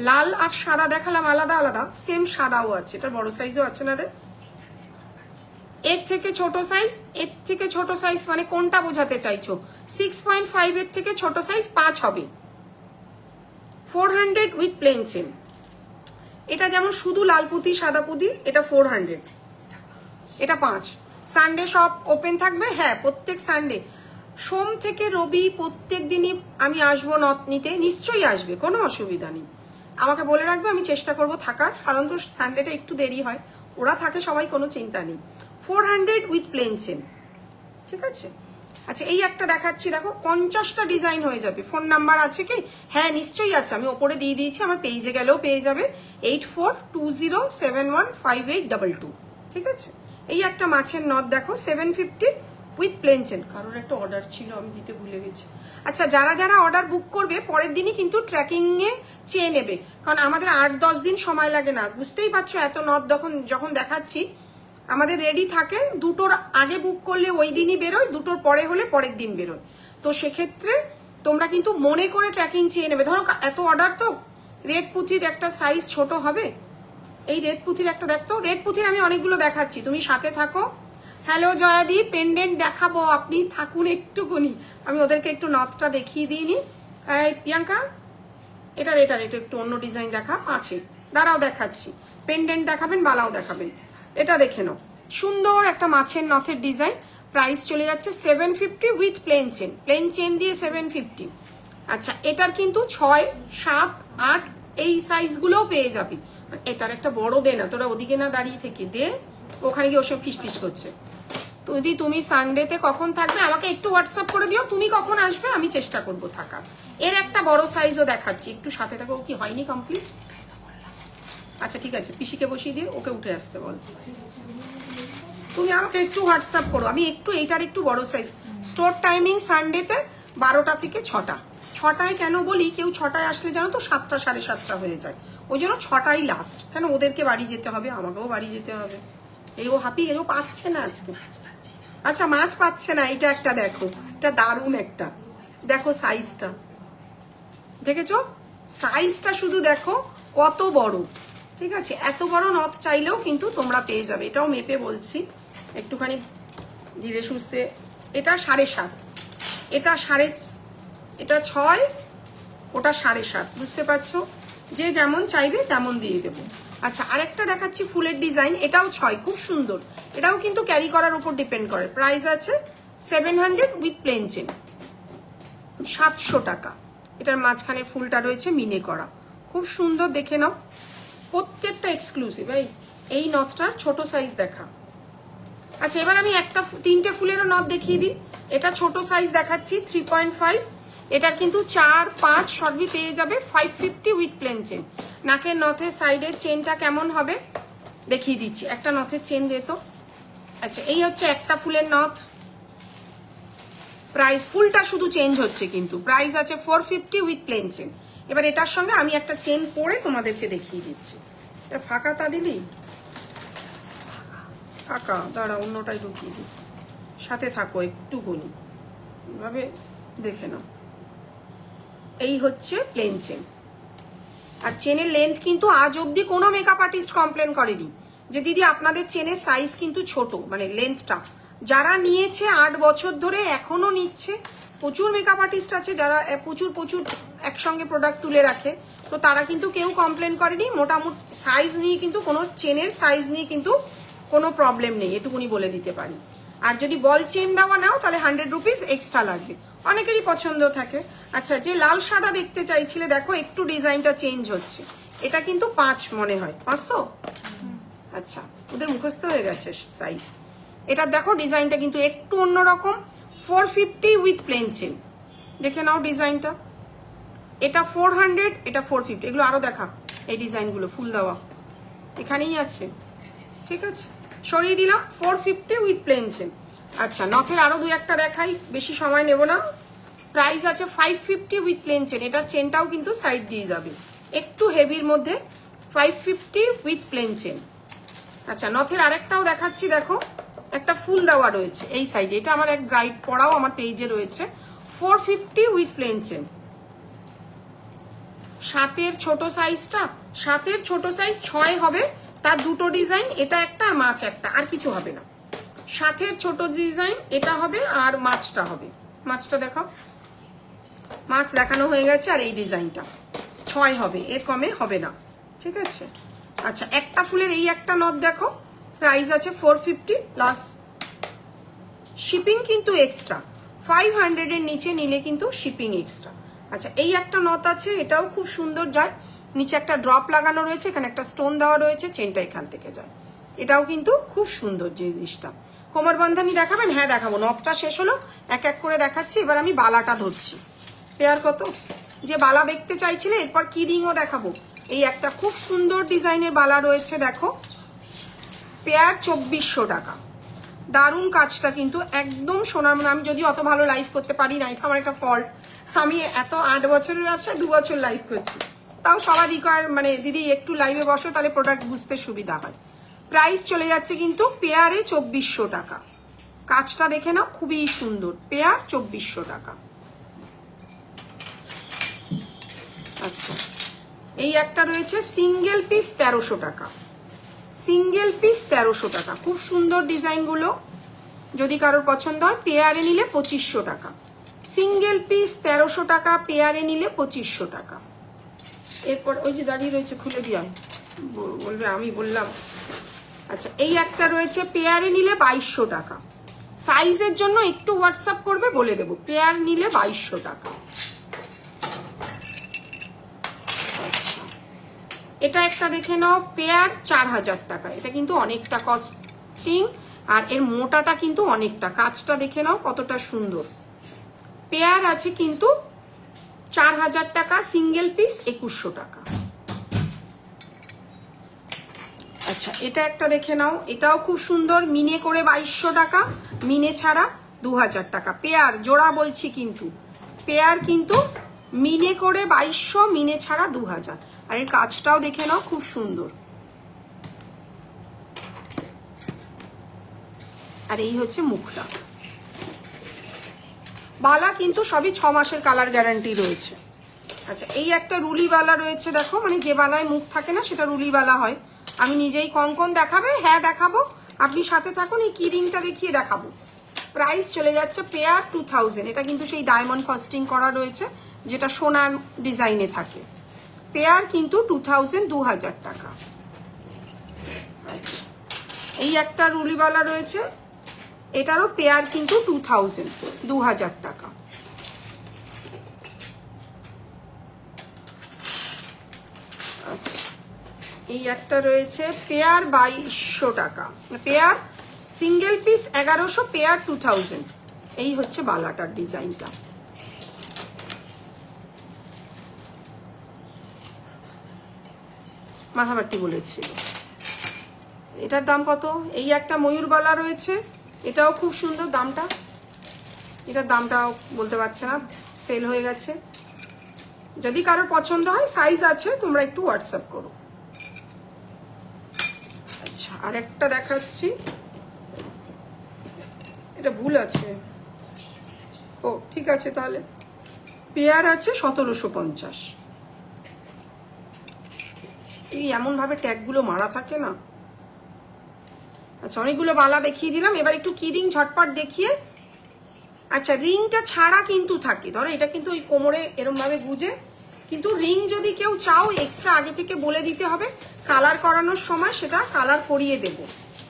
লাল আর সাদা দেখালাম আলাদা আলাদা, সেম সাদাও আছে, এটা বড় সাইজও আছে না রে। এর থেকে ছোট সাইজ, এর থেকে ছোট সাইজ, মানে কোনটা বোঝাতে চাইছো? 6.5 এর থেকে ছোট সাইজ 5 হবে। 400 উইথ প্লেন চেন। এটা যেমন শুধু লাল পুঁতি সাদা পুঁতি, এটা 400, এটা 5। সানডে সব ওপেন থাকবে, হ্যাঁ প্রত্যেক সানডে, সোম থেকে রবি প্রত্যেক দিনই আমি আসবো নথ নিতে। নিশ্চয়ই আসবে, কোনো অসুবিধা নেই। আমাকে বলে রাখবে, আমি চেষ্টা করব থাকার। সাধারণত সানডেটা একটু দেরি হয়, ওরা থাকে সবাই, কোনো চিন্তা নেই। 400 উইথ প্লেন চেন। ঠিক আছে। আচ্ছা, এই একটা দেখাচ্ছি, দেখো 50টা ডিজাইন হয়ে যাবে। ফোন নাম্বার আছে কি? হ্যাঁ নিশ্চয়ই আছে, আমি ওপরে দিয়ে দিয়েছি, আমার পেজে গেলেও পেয়ে যাবে। 8420715822। ঠিক আছে। এই একটা মাছের নথ দেখো, 750 উইথ প্লেন চেন। কারোর একটা অর্ডার ছিল, আমি দিতে ভুলে গেছি। আচ্ছা, যারা যারা অর্ডার বুক করবে, পরের দিনই কিন্তু ট্র্যাকিংয়ে চেয়ে নেবে, কারণ আমাদের 8-10 দিন সময় লাগে না। বুঝতেই পারছো, এত নথ যখন দেখাচ্ছি আমাদের রেডি থাকে। দুটোর আগে বুক করলে ওই দিনই বেরোয়, দুটোর পরে হলে পরের দিন বেরোয়। তো সেক্ষেত্রে তোমরা কিন্তু মনে করে ট্র্যাকিং চেয়ে নেবে। ধরো এত অর্ডার, তো রেড পুঁথির একটা সাইজ ছোট হবে। এই রেড পুঁথির একটা দেখতো, রেড পুঁথির আমি অনেকগুলো দেখাচ্ছি, তুমি সাথে থাকো। হ্যালো জয়াদি, পেন্ডেন্ট দেখাবো, আপনি থাকুন একটুকুনি, আমি ওদেরকে একটু নথটা দেখিয়ে দিইনি। প্রিয়াঙ্কা এটা একটু অন্য ডিজাইন দেখা আছে, দাঁড়াও দেখাচ্ছি। পেন্ডেন্ট দেখাবেন, বালাও দেখাবেন। এটা দেখে নাও, সুন্দর একটা মাছের নথের ডিজাইন। প্রাইস চলে যাচ্ছে 750 with plain chain, plain chain দিয়ে 750। আচ্ছা, এটার কিন্তু 6, 7, 8 এই সাইজগুলোও পেয়ে যাবি। এটার একটা বড় দে না, তোরা ওদিকে না দাঁড়িয়ে থেকে দে, ওখানে গিয়ে ওসব ফিস করছে। যদি তুমি সানডেতে কখন থাকবে আমাকে একটু হোয়াটসঅ্যাপ করে দিও, তুমি কখন আসবে আমি চেষ্টা করবো থাকার। এর একটা বড় সাইজও দেখাচ্ছি, একটু সাথে থাকো। কি হয়নি কমপ্লিট? আচ্ছা ঠিক আছে, পিসিকে বসিয়ে দিয়ে ওকে উঠে আসতে বল। তুমি আমাকে একটু হোয়াটসঅ্যাপ করো, আমি একটু এইটার একটু বড় সাইজ। স্টোর টাইমিং সানডেতে 12টা থেকে 6টা। 6টায় কেন বলি, কেউ 6টায় আসলে জানো তো 7টা 7:30 হয়ে যায়, ওই জন্য 6টাই লাস্ট। কেন, ওদেরকে বাড়ি যেতে হবে, আমাকেও বাড়ি যেতে হবে। এও হাপি, এও পাচ্ছে না আজকে। আচ্ছা, মাছ পাচ্ছে না। এটা একটা দেখো, এটা দারুণ একটা, দেখো সাইজটা, দেখেছো সাইজটা, শুধু দেখো কত বড়। ঠিক আছে, এত বড় নথ চাইলেও কিন্তু তোমরা পেয়ে যাবে। এটাও মেপে বলছি, একটুখানি ধীরে সুস্থে। এটা 7.5, এটা 6, ওটা 7.5, বুঝতে পারছো? যে যেমন চাইবে তেমন দিয়ে দেবো। আচ্ছা, আরেকটা দেখাচ্ছি ফুলের ডিজাইন, এটাও 6, খুব সুন্দর। এটাও কিন্তু ক্যারি করার উপর ডিপেন্ড করে। প্রাইস আছে 700 উইথ প্লেন চেন, 700 টাকা। এটার মাঝখানে ফুলটা রয়েছে মিনে করা, খুব সুন্দর, দেখে নাও। প্রত্যেকটা এক্সক্লুসিভ। এই নথটার ছোট সাইজ দেখা। আচ্ছা, এবার আমি 3টে ফুলেরও নথ দেখিয়ে দিই। এটা ছোট সাইজ দেখাচ্ছি 3.5, এটার কিন্তু 4, 5 সবই পেয়ে যাবে 550 উইথ প্লেন চেন। নাকের নথের সাইডের চেনটা কেমন হবে দেখিয়ে দিচ্ছি। একটা নথের চেন দে তো। আচ্ছা, এই হচ্ছে একটা ফুলের নথ। প্রাইস ফুলটা শুধু চেঞ্জ হচ্ছে, কিন্তু প্রাইস আছে 450 উইথ প্লেন চেন। এবার এটার সঙ্গে আমি একটা চেন পরে তোমাদেরকে দেখিয়ে দিচ্ছি। এটা ফাঁকা তা দিলি, ফাঁকা, দাঁড়া অন্যটাই ঢুকিয়ে দিই। সাথে থাকো একটু বলি, এভাবে দেখে নাও। এই হচ্ছে প্লেন চেন। আর চেনের লেন্থ কিন্তু আজ অব্দি কোনো মেকআপ আর্টিস্ট কমপ্লেন করেনি যে দিদি আপনাদের চেনের সাইজ কিন্তু ছোট, মানে লেন্থটা। যারা নিয়েছে 8 বছর ধরে এখনো নিচ্ছে, প্রচুর মেকআপ আর্টিস্ট আছে যারা প্রচুর একসঙ্গে প্রোডাক্ট তুলে রাখে, তো তারা কিন্তু কেউ কমপ্লেন করেনি। মোটামুটি সাইজ নিয়ে কিন্তু কোনো চেনের সাইজ নিয়ে কিন্তু কোনো প্রবলেম নেই, এটুকুনি বলে দিতে পারি। আর যদি বল চেন দেওয়া নাও তাহলে 100 রুপিস এক্সট্রা লাগবে, অনেকেরই পছন্দ থাকে। আচ্ছা, যে লাল সাদা দেখতে চাইছিলে, দেখো একটু ডিজাইনটা চেঞ্জ হচ্ছে। এটা কিন্তু 5 মনে হয়, 5 তো? আচ্ছা, ওদের মুখস্থ হয়ে গেছে সাইজ। এটা দেখো ডিজাইনটা কিন্তু একটু অন্যরকম, 450 উইথ প্লেন চেন। দেখে নাও ডিজাইনটা। এটা 400, এটা 450। এগুলো আরো দেখা, এই ডিজাইনগুলো ফুল দেওয়া এখানেই আছে। ঠিক আছে, সরিয়ে দিলাম। 450 উইথ প্লেন চেন। আচ্ছা, নথের আরো 2-1টা দেখাই, বেশি সময় নেব না। প্রাইস আছে 550 উইথ প্লেন চেন। এটার চেনটাও কিন্তু সাইড দিয়ে যাবে, একটু হেভির মধ্যে, 550 উইথ প্লেন চেন। আচ্ছা, নথের আরেকটাও দেখাচ্ছি, দেখো একটা ফুল দেওয়া রয়েছে এই সাইডে। এটা আমার এক ব্রাইড পরাও আমার পেজে রয়েছে, 450 উইথ প্লেন চেন। 7-এর ছোট সাইজটা, 7-এর ছোট সাইজ 6 হবে, তার দুটো ডিজাইন, এটা একটা আর মাছ একটা, আর কিছু হবে না। 7-এর ছোট ডিজাইন এটা হবে আর মাছটা হবে। মাছটা দেখাও, মাছ দেখানো হয়ে গেছে। আর এই ডিজাইনটা 6 হবে, এর কমে হবে না। ঠিক আছে। আচ্ছা, একটা ফুলের এই একটা নথ দেখো, প্রাইস আছে 450 প্লাস শিপিং কিন্তু এক্সট্রা। 500-এর নিচে নিলে কিন্তু শিপিং এক্সট্রা। আচ্ছা, এই একটা নথ আছে, এটাও খুব সুন্দর যায়। নিচে একটা ড্রপ লাগানো রয়েছে, এখানে একটা স্টোন দেওয়া রয়েছে, চেনটা এখান থেকে যায়। এটাও কিন্তু খুব সুন্দর জিনিসটা। কোমর বন্ধনী দেখাবেন? হ্যাঁ দেখাবো। নথটা শেষ হলো, এক এক করে দেখাচ্ছি। এবার আমি বালাটা ধরছি। পেয়ার কত? যে বালা দেখতে চাইছিলে, এরপর কি রিংও দেখাবো। এই একটা খুব সুন্দর ডিজাইনের বালা রয়েছে, দেখো, পেয়ার 2400 টাকা। দারুণ কাজটা কিন্তু একদম সোনার। আমি যদি অত ভালো লাইভ করতে পারি না, এটা আমার একটা ফল্ট। আমি এত 8 বছরের ব্যবসায় 2 বছর লাইভ করছি, তাও সবার রিকোয়ার, মানে দিদি একটু লাইভে বসো তাহলে প্রোডাক্ট বুঝতে সুবিধা হয়। প্রাইস চলে যাচ্ছে কিন্তু পেয়ারে 2400 টাকা। কাজটা দেখে নাও, খুবই সুন্দর। পেয়ার 2400 টাকা। আচ্ছা, এই একটা রয়েছে সিঙ্গেল পিস 1300 টাকা। সিঙ্গেল পিস 1300 টাকা, খুব সুন্দর ডিজাইনগুলো। যদি কারোর পছন্দ হয় পেয়ারে নিলে 2500 টাকা। সিঙ্গেল পিস 1300 টাকা, পেয়ারে নিলে 2500 টাকা। এরপর ওই যে দাঁড়িয়ে রয়েছে, খুলে দিয়ে বলবে আমি বললাম। আচ্ছা, এই একটা রয়েছে, পেয়ারে নিলে 2200 টাকা। সাইজের জন্য একটু হোয়াটসঅ্যাপ করবে, বলে দেবো। পেয়ার নিলে 2200 টাকা। আচ্ছা, এটা একটা দেখে নাও, পেয়ার 4000 টাকা। এটা কিন্তু অনেকটা কস্টিং, আর এর মোটাটা কিন্তু অনেকটা। কাজটা দেখে নাও কতটা সুন্দর। পেয়ার আছে কিন্তু 4000 টাকা, সিঙ্গেল পিস 2100 টাকা। আচ্ছা, এটা একটা দেখে নাও, এটাও খুব সুন্দর, মিনে করে 2200 টাকা, মিনে ছাড়া 2000 টাকা। পেয়ার জোড়া বলছি কিন্তু, পেয়ার কিন্তু মিনে করে 2200, মিনে ছাড়া 2000। আর এর কাজটাও দেখে নাও খুব সুন্দর। আর এই হচ্ছে মুখটা। বালা কিন্তু সবই 6 মাসের কালার গ্যারান্টি রয়েছে। আচ্ছা, এই একটা রুলি বালা রয়েছে, দেখো, মানে যে বালায় মুখ থাকে না সেটা রুলি বালা হয়। আমি নিজেই কঙ্কন দেখাবে? হ্যাঁ দেখাবো, আপনি সাথে থাকুন। এই কি রিংটা দেখিয়ে দেখাবো। প্রাইস চলে যাচ্ছে পেয়ার 2000। এটা কিন্তু সেই ডায়মন্ড ফস্টিং করা রয়েছে, যেটা সোনার ডিজাইনে থাকে। পেয়ার কিন্তু 2000, 2000 টাকা। আচ্ছা, এই একটা রুলিওয়ালা রয়েছে, এটারও পেয়ার কিন্তু 2000, 2000 টাকা। আচ্ছা, এই একটা রয়েছে, পেয়ার 2200 টাকা। Pair single piece 1100, pair 2000। এই হচ্ছে বালাটার ডিজাইনটা। মাথাবাটি বলেছিল। এটার দাম কত? এই একটা ময়ূর বালা রয়েছে, এটাও খুব সুন্দর। দামটা, এটার দামটাও বলতে পারছে না, সেল হয়ে গেছে। যদি কারোর পছন্দ হয়, সাইজ আছে, তোমরা একটু হোয়াটসঅ্যাপ করো। আচ্ছা, আর একটা দেখাচ্ছি, এটা ভুল আছে। ও ঠিক আছে, তাহলে পেয়ার আছে 1750। এই এমন ভাবে ট্যাগগুলো মারা থাকে না। আচ্ছা, অনেকগুলো বালা দেখিয়ে দিলাম, এবার একটু কি রিং ঝটপট দেখিয়ে। আচ্ছা, রিংটা ছাড়া কিন্তু থাকে, ধরো এটা কিন্তু ওই কোমরে এরম ভাবে গুজে, কিন্তু রিং যদি কেউ চাও এক্সট্রা আগে থেকে বলে দিতে হবে। কালার করানোর সময় সেটা কালার করিয়ে দেব,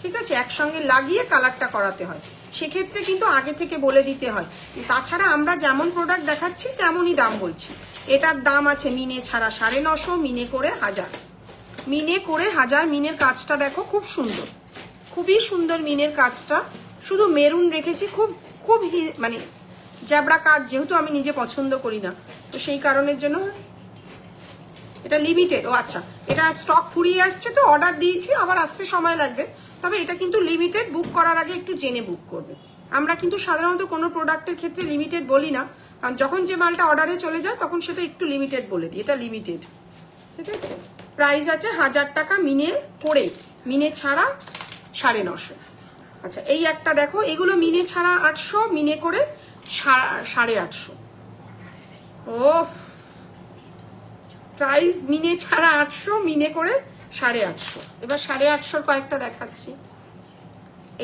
ঠিক আছে? একসঙ্গে লাগিয়ে কালারটা করাতে হয়, সেক্ষেত্রে কিন্তু আগে থেকে বলে দিতে হয়। তাছাড়া আমরা যেমন প্রোডাক্ট দেখাচ্ছি তেমনই দাম বলছি। এটার দাম আছে মিনে ছাড়া 950, মিনে করে 1000। মিনে করে 1000। মিনের কাজটা দেখো খুব সুন্দর, খুবই সুন্দর মিনের কাজটা। শুধু মেরুন রেখেছি, খুব খুব মানে জ্যাবড়া কাজ, যেহেতু আমি নিজে পছন্দ করি না, তো সেই কারণের জন্য। এটা লিমিটেড। ও আচ্ছা, এটা স্টক ফুরিয়ে আসছে, তো অর্ডার দিয়েছি, আবার আসতে সময় লাগবে। তবে এটা কিন্তু লিমিটেড, বুক করার আগে একটু জেনে বুক করবে। আমরা কিন্তু সাধারণত কোনো প্রোডাক্টের ক্ষেত্রে লিমিটেড বলি না, কারণ যখন যে মালটা অর্ডারে চলে যায় তখন সেটা একটু লিমিটেড বলে দিই। এটা লিমিটেড, ঠিক আছে? প্রাইস আছে 1000 টাকা, মিনে করে, মিনে ছাড়া 950। আচ্ছা, এই একটা দেখো, এগুলো মিনে ছাড়া 800, মিনে করে 850। ও প্রাইস মিনে ছাড়া 800, মিনে করে 850। এবার 850 কয়েকটা দেখাচ্ছি।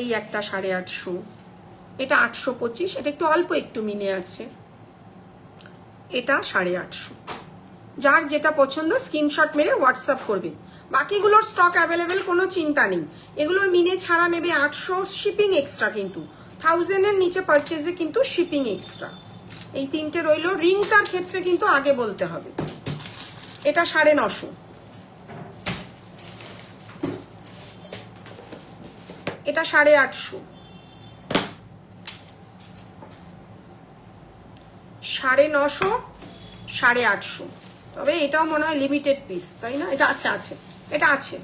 এই একটা 850, এটা 825, এটা একটু অল্প একটু মিনে আছে। এটা 850। যার যেটা পছন্দ স্ক্রিনশট মেরে হোয়াটসঅ্যাপ করবে। বাকিগুলোর স্টক অ্যাভেলেবেল, কোনো চিন্তা নেই। এগুলোর মিনে ছাড়া নেবে 800, শিপিং এক্সট্রা কিন্তু। 1000-এর নিচে পারচেজে কিন্তু শিপিং এক্সট্রা। এই তিনটে রইল। রিংটার ক্ষেত্রে কিন্তু আগে বলতে হবে। এটা 950, এটা 850, 950, 850। তবে এটাও মনে হয় লিমিটেড পিস, তাই না? এটা আছে, আছে, এটা আছে।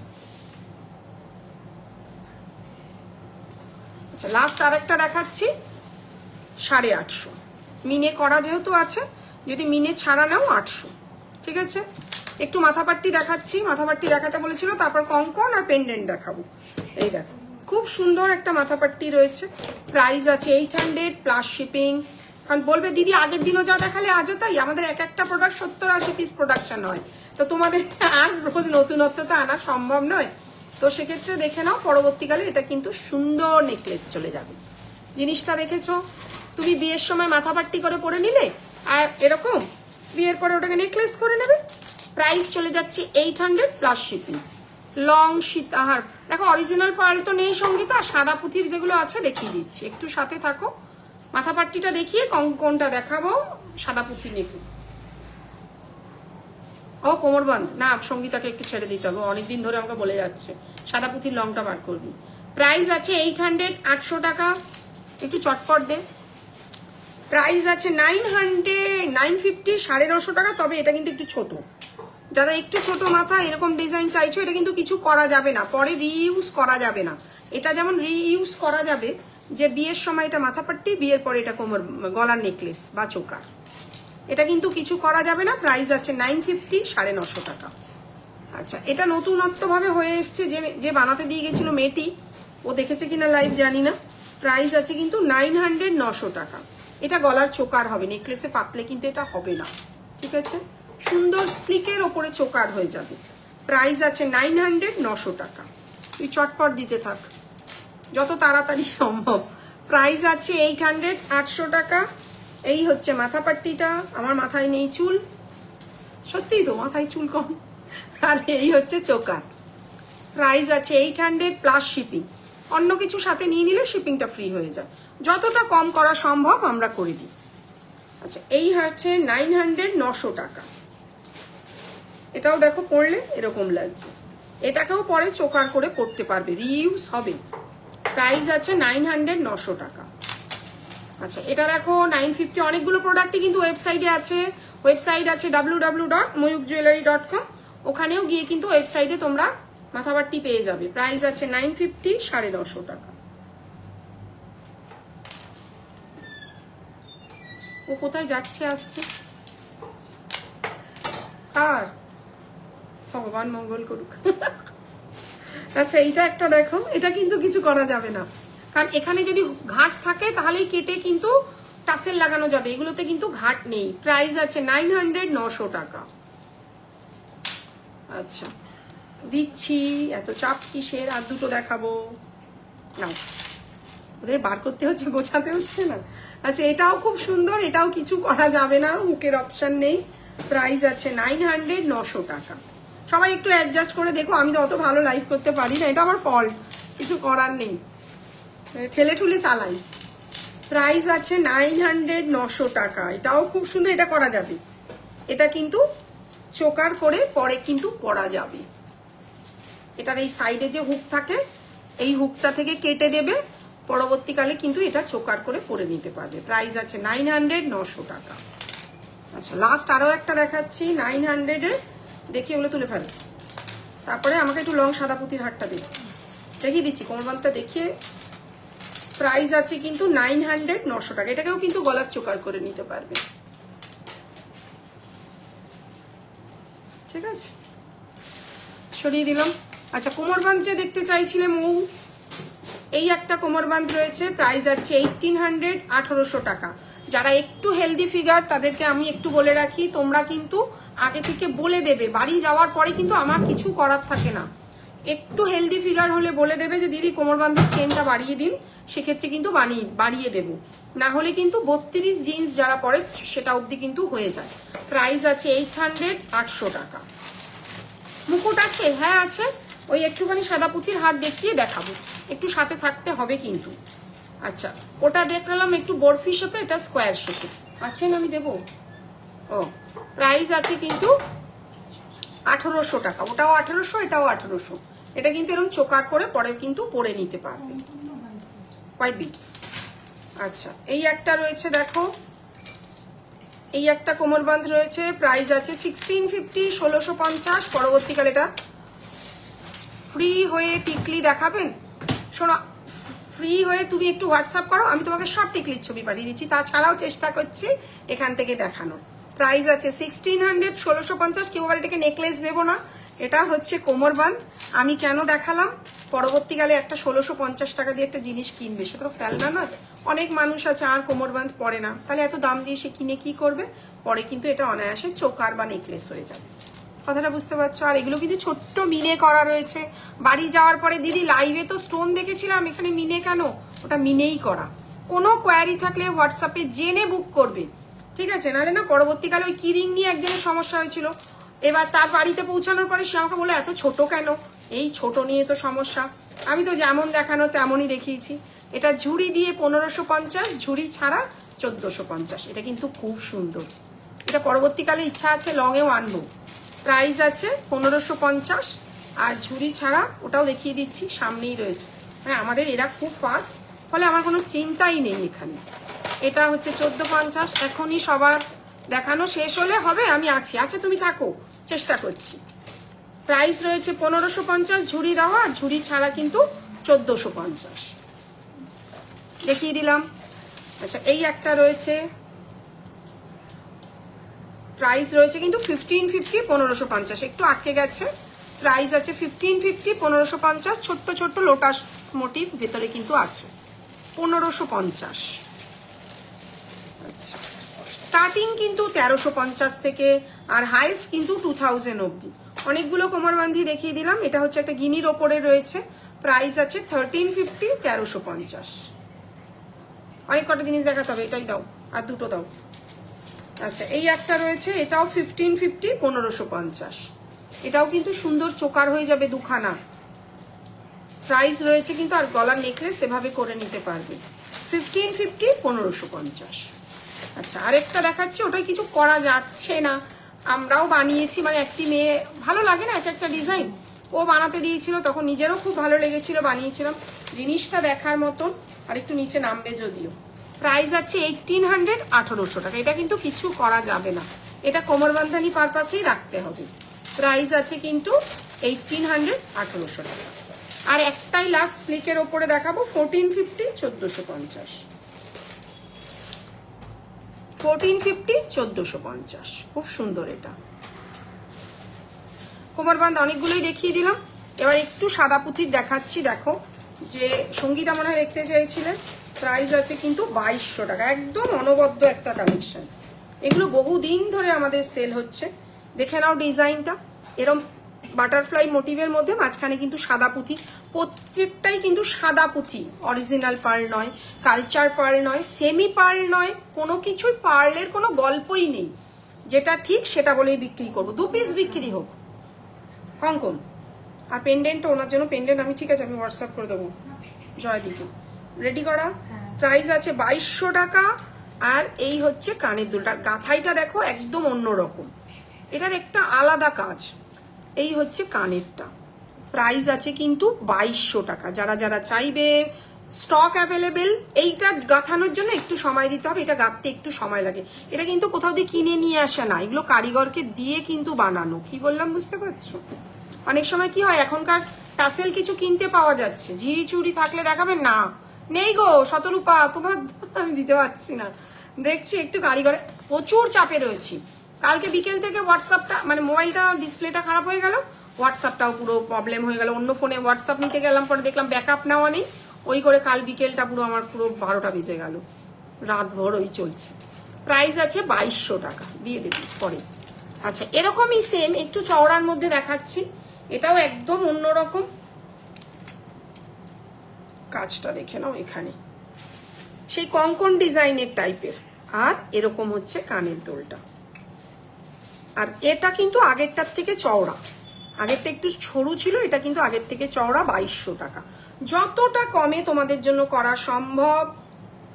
আচ্ছা, লাস্ট আরেকটা দেখাচ্ছি, 850। মিনে করা যেহেতু আছে, যদি মিনে ছাড়া নাও 800, ঠিক আছে? একটু মাথাপাট্টি দেখাচ্ছি, মাথাপাট্টি দেখাতে বলেছিল, তারপর কঙ্কন আর পেন্ডেন্ট দেখাবো। এই দেখো, খুব সুন্দর একটা মাথাপাট্টি রয়েছে। প্রাইস আছে 800 প্লাস শিপিং। কারণ বলবে দিদি আগের দিনও যা দেখালে আজও তাই। আমাদের এক একটা প্রোডাক্ট 70-80 পিস প্রোডাকশন হয়, তো তোমাদের আর রোজ নতুনত্ব তো আনা সম্ভব নয়। তো সেক্ষেত্রে দেখে নাও, পরবর্তীকালে এটা কিন্তু সুন্দর নেকলেস চলে যাবে। জিনিসটা দেখেছো? তুমি বিয়ের সময় মাথাপাট্টি করে পরে নিলে, আর এরকম বিয়ের পরে ওটাকে নেকলেস করে নেবে, প্রাইস চলে যাচ্ছে 800 প্লাস শিপিং। লং সীতাহার দেখো, অরিজিনাল পার্ল তো নেই সঙ্গীতা, সাদা পুঁথির যেগুলো আছে দেখিয়ে দিচ্ছি, একটু সাথে থাকো। মাথা পাট্টিটা দেখিয়ে কোনটা দেখাবো, সাদা পুঁথি নেই। ও কোমরবন্ধ না, সঙ্গীতাকে একটু ছেড়ে দিতে হবে, অনেকদিন ধরে আমাকে বলে যাচ্ছে সাদা পুঁথির লংটা বার করবি। প্রাইস আছে 800, 800 টাকা, একটু চটপট দে। প্রাইস আছে 900, 950, 950 টাকা। তবে এটা কিন্তু একটু ছোট, যারা একটু ছোট মাথা এরকম ডিজাইন চাইছো, এটা কিন্তু কিছু করা যাবে না, পরে রিইউজ করা যাবে না। এটা যেমন রিইউজ করা যাবে যে বিয়ের সময় এটা মাথা পাট্টি, বিয়ের পরে এটা কোমর গলার নেকলেস বা চোকার, এটা কিন্তু কিছু করা যাবে না। প্রাইস আছে 950, 950 টাকা। আচ্ছা, এটা নতুনত্ব ভাবে হয়ে এসছে, যে বানাতে দিয়ে গেছিল মেয়েটি, ও দেখেছে কিনা লাইভ জানি না। প্রাইস আছে কিন্তু 900, 900 টাকা। এটা গলার চোকার হবে, নেকলেসে পাতলে কিন্তু এটা হবে না, ঠিক আছে? সুন্দর স্লিকের ওপরে চোকার হয়ে যাবে। প্রাইস আছে 900, 900 টাকা। তুই চটপট দিতে থাক যত তাড়াতাড়ি সম্ভব। প্রাইস আছে 800, 800 টাকা। এই হচ্ছে মাথা পাট্টিটা। আমার মাথায় নেই চুল, সত্যিই তো মাথায় চুল কম। আর এই হচ্ছে চোকার। প্রাইস আছে 800 প্লাস শিপিং। অন্য কিছু সাথে নিয়ে নিলে শিপিংটা ফ্রি হয়ে যায়, যতটা কম করা সম্ভব আমরা করে দিই। আচ্ছা, এই হচ্ছে 900, 900 টাকা। এটাও দেখো পরলে এরকম লাগছে, এটাকেও পরে চোকার করে পরতে পারবে, রিইউজ হবে। প্রাইস আছে 900, 900 টাকা। আচ্ছা, এটা দেখো 950। অনেকগুলো প্রোডাক্টই কিন্তু ওয়েবসাইটে আছে। ওয়েবসাইট আছে www.moyukjewellery.com। ওখানেও গিয়ে কিন্তু ওয়েবসাইটে তোমরা মাথাবাট্টি পেয়ে যাবে। প্রাইস আছে 950, 950 টাকা। ও কোথায় যাচ্ছে আসছে, আর ভগবান মঙ্গল করুক। আচ্ছা, এইটা একটা দেখো, এটা কিন্তু কিছু করা যাবে না, কারণ এখানে যদি ঘাট থাকে তাহলেই কেটে কিন্তু টাসেল লাগানো যাবে, এগুলোতে কিন্তু ঘাট নেই। প্রাইস আছে 900, 900 টাকা। আচ্ছা, দিচ্ছি, এত চাপ কিসের, আর দুটো দেখাবো না, ওদের বার করতে হচ্ছে, গোছাতে হচ্ছে না। আচ্ছা, এটাও খুব সুন্দর, এটাও কিছু করা যাবে না, হুকের অপশন নেই। প্রাইস আছে 900, 900 টাকা। সবাই একটু অ্যাডজাস্ট করে দেখো, আমি তো অত ভালো লাইভ করতে পারি না, এটা আমার ফল্ট, কিছু করার নেই, ঠেলে ঠুলে চালাই। প্রাইস আছে 900, 900 টাকা। এটাও খুব সুন্দর, এটা করা যাবে, এটা কিন্তু চোকার করে পরে কিন্তু পরা যাবে। এটার এই সাইডে যে হুক থাকে, এই হুকটা থেকে কেটে দেবে, পরবর্তীকালে কিন্তু এটা চোকার করে পরে নিতে পারবে। প্রাইস আছে 900, 900 টাকা। আচ্ছা, লাস্ট আরো একটা দেখাচ্ছি 900 এর, দেখি ওগুলো তুলে ফেলো, তারপরে আমাকে একটু লং সাদা পুঁতির হারটা দেখিয়ে দিচ্ছি, কোমরবান্ধটা দেখিয়ে। প্রাইস আছে কিন্তু 900, 900 টাকা। এটাকেও কিন্তু গলার চোকার করে নিতে পারবে, ঠিক আছে? সরিয়ে দিলাম। আচ্ছা, কোমরবান্ধ যে দেখতে চাইছিলে মৌ, এই একটা কোমরবান্ধ রয়েছে, প্রাইস আছে 1800, 1800 টাকা। যারা একটু হেলদি ফিগার তাদেরকে আমি একটু বলে রাখি, তোমরা কিন্তু আগে থেকে বলে দেবে, বাড়ি যাওয়ার পরে কিন্তু আমার কিছু করার থাকে না। একটু হেলদি ফিগার হলে বলে দেবে যে দিদি কোমরবান্ধের চেনটা বাড়িয়ে দিন, সেক্ষেত্রে কিন্তু বাড়িয়ে দেব। না হলে কিন্তু 32 জিন্স যারা পরে সেটা অবধি কিন্তু হয়ে যায়। প্রাইস আছে 800, 800 টাকা। মুকুট আছে? হ্যাঁ আছে, ওই একটুখানি সাদা পুঁথির হার দেখিয়ে দেখাবো, একটু সাথে থাকতে হবে কিন্তু। আচ্ছা, ওটা দেখলাম একটু বরফি শেপে, এটা স্কোয়ার শেপে আছেন, আমি দেবো। ও, প্রাইস আছে কিন্তু 1800 টাকা। ওটাও 1800, এটাও 1800। এটা কিন্তু এরকম চোকার করে পরে কিন্তু পরে নিতে পারবে, হোয়াইট বিটস। আচ্ছা, এই একটা রয়েছে দেখো, এই একটা কোমরবান্ধ রয়েছে, প্রাইস আছে 1650, 1650। পরবর্তীকালে এটা ফ্রি হয়ে টিকলি দেখাবেন। শোনো, ফ্রি হয়ে তুমি একটু হোয়াটসঅ্যাপ করো, আমি তোমাকে সব টিকলির ছবি পাঠিয়ে দিচ্ছি, তাছাড়াও চেষ্টা করছি এখান থেকে দেখানোর। প্রাইস আছে 1600, 1650। কেউ আবার এটাকে নেকলেস ভেবো না, এটা হচ্ছে কোমরবান্ধ। আমি কেন দেখালাম, পরবর্তীকালে একটা 1650 টাকা দিয়ে একটা জিনিস কিনবে, সেটা তো ফেলনা নয়। অনেক মানুষ আছে আর কোমরবান্ধ পরে না, তাহলে এত দাম দিয়ে সে কিনে কি করবে? পরে কিন্তু এটা অনায়াসে চোকার বা নেকলেস হয়ে যাবে। কথাটা বুঝতে পারছো? আর এগুলো কিন্তু ছোট্ট মিনে করা রয়েছে। বাড়ি যাওয়ার পরে দিদি লাইভে তো স্টোন দেখেছিলাম, এখানে মিনে কেন? ওটা মিনেই করা। কোনো কোয়ারি থাকলে হোয়াটসঅ্যাপে জেনে বুক করবে, ঠিক আছে? নাহলে না পরবর্তীকালে ওই কি রিং নিয়ে একজনের সমস্যা হয়েছিল, এবার তার বাড়িতে পৌঁছানোর পরে সে আমাকে বললো এত ছোট কেন, এই ছোট নিয়ে তো সমস্যা, আমি তো যেমন দেখানো তেমনই দেখিয়েছি। এটা ঝুড়ি দিয়ে 1550, ঝুড়ি ছাড়া 1450। এটা কিন্তু খুব সুন্দর, এটা পরবর্তীকালে ইচ্ছা আছে লংয়েও আনবো। প্রাইস আছে 1550, আর ঝুড়ি ছাড়া ওটাও দেখিয়ে দিচ্ছি, সামনেই রয়েছে। মানে আমাদের এরা খুব ফাস্ট, ফলে আমার কোনো চিন্তাই নেই এখানে। এটা হচ্ছে 1450। এখনই সবার দেখানো শেষ হলে হবে, আমি আছি। আচ্ছা তুমি থাকো, চেষ্টা করছি। প্রাইস রয়েছে 1550, ঝুড়ি দেওয়া, আর ঝুড়ি ছাড়া কিন্তু 1450 দেখিয়ে দিলাম। আচ্ছা এই একটা রয়েছে, প্রাইস রয়েছে কিন্তু 1550, 1550, একটু আটকে গেছে। প্রাইস আছে 1550, 1550। ছোট্ট ছোট্ট লোটাস মোটিভ ভেতরে কিন্তু আছে, 1550। আচ্ছা স্টার্টিং কিন্তু 1350 থেকে, আর হাইস্ট কিন্তু 2000 অবধি। অনেকগুলো কোমরবান্ধি দেখিয়ে দিলাম। এটা হচ্ছে একটা গিনির ওপরে রয়েছে, প্রাইস আছে 1350, 1350। অনেক কটা জিনিস দেখাতে হবে, এটাই দাও আর দুটো দাও। আচ্ছা এই একটা রয়েছে, এটাও 1550, 1550। এটাও কিন্তু সুন্দর চোকার হয়ে যাবে দুখানা। প্রাইস রয়েছে কিন্তু, আর গলার নেকলেস এভাবে করে নিতে পারবে, 1550, 1550। আচ্ছা আরেকটা দেখাচ্ছি, ওটাই কিছু করা যাচ্ছে না, আমরাও বানিয়েছি। মানে একটি মেয়ে ভালো লাগে না এক একটা ডিজাইন, ও বানাতে দিয়েছিল, তখন নিজেরও খুব ভালো লেগেছিল, বানিয়েছিলাম। জিনিসটা দেখার মতন, আর একটু নিচে নামবে যদিও। প্রাইস আছে 1800, 1800 টাকা। এটা কিন্তু কিছু করা যাবে না, এটা কোমরবান্ধানি পারপাসেই রাখতে হবে। প্রাইস আছে কিন্তু 1800, 1800 টাকা। আর একটাই লাস্ট স্লিকের ওপরে দেখাবো, 1450, 1450। 1450, 1450, খুব সুন্দর। এটা কোমরবান্ধ অনেকগুলোই দেখিয়ে দিলাম। এবার একটু সাদা পুঁথির দেখাচ্ছি, দেখো যে সঙ্গীতা মনে হয় দেখতে চাইছিলেন। প্রাইস আছে কিন্তু 2200 টাকা, একদম অনবদ্য একটা কালেকশন। এগুলো বহুদিন ধরে আমাদের সেল হচ্ছে। দেখে নাও ডিজাইনটা, এরকম বাটারফ্লাই মোটিভের মধ্যে মাঝখানে কিন্তু সাদা পুঁথি, প্রত্যেকটাই কিন্তু সাদা পুঁথি, অরিজিনাল পার্ল নয়, কালচার পার্ল নয়, সেমি পার্ল নয়, কোনো কিছুই পার্লের কোনো গল্পই নেই। যেটা ঠিক সেটা বলেই বিক্রি করবো, 2 পিস বিক্রি হোক। কঙ্কন আর পেন্ডেন্টটা, ওনার জন্য পেন্ডেন্ট আমি, ঠিক আছে আমি হোয়াটসঅ্যাপ করে দেবো জয়দিকে, রেডি করা। প্রাইস আছে 2200 টাকা। আর এই হচ্ছে কানের দুলটা, গাথাইটা দেখো একদম অন্যরকম, এটার একটা আলাদা কাজ। এই হচ্ছে কানেরটা, প্রাইস আছে কিন্তু 2200 টাকা। যারা যারা চাইবে, স্টক অ্যাভেলেবেল। এইটা গাঁথানোর জন্য একটু সময় দিতে হবে, এটা গাঁথতে একটু সময় লাগে। এটা কিন্তু কোথাও দিয়ে কিনে নিয়ে আসে না, এগুলো কারিগরকে দিয়ে কিন্তু বানানো। কি বললাম বুঝতে পারছো? অনেক সময় কি হয়, এখনকার টাসেল কিছু কিনতে পাওয়া যাচ্ছে, ঝিরি চুরি থাকলে দেখাবেন না, নেই গো শতরূপা, তোমার আমি দিতে পারছি না। দেখছি একটু কারিগর, প্রচুর চাপে রয়েছি। কালকে বিকেল থেকে হোয়াটসঅ্যাপটা, মানে মোবাইলটা ডিসপ্লেটা খারাপ হয়ে গেল, হোয়াটসঅ্যাপটাও পুরো প্রবলেম হয়ে গেল। অন্য ফোনে হোয়াটসঅ্যাপ নিতে গেলাম, পরে দেখলাম ব্যাকআপ নেওয়া নেই, ওই করে কাল বিকেলটা পুরো আমার পুরো 12টা বেজে গেল, রাত ভোর ওই চলছে। প্রাইস আছে 2200 টাকা, দিয়ে দেবি পরে। আচ্ছা এরকমই সেম একটু চওড়ার মধ্যে দেখাচ্ছি, এটাও একদম অন্যরকম। কাজটা দেখে নাও, এখানে সেই কঙ্কন ডিজাইনের টাইপের, আর এরকম হচ্ছে কানের দোলটা। আর এটা কিন্তু আগেরটার থেকে চওড়া, আগেরটা একটু সরু ছিল, এটা কিন্তু আগের থেকে চওড়া। 2200 টাকা, যতটা কমে তোমাদের জন্য করা সম্ভব।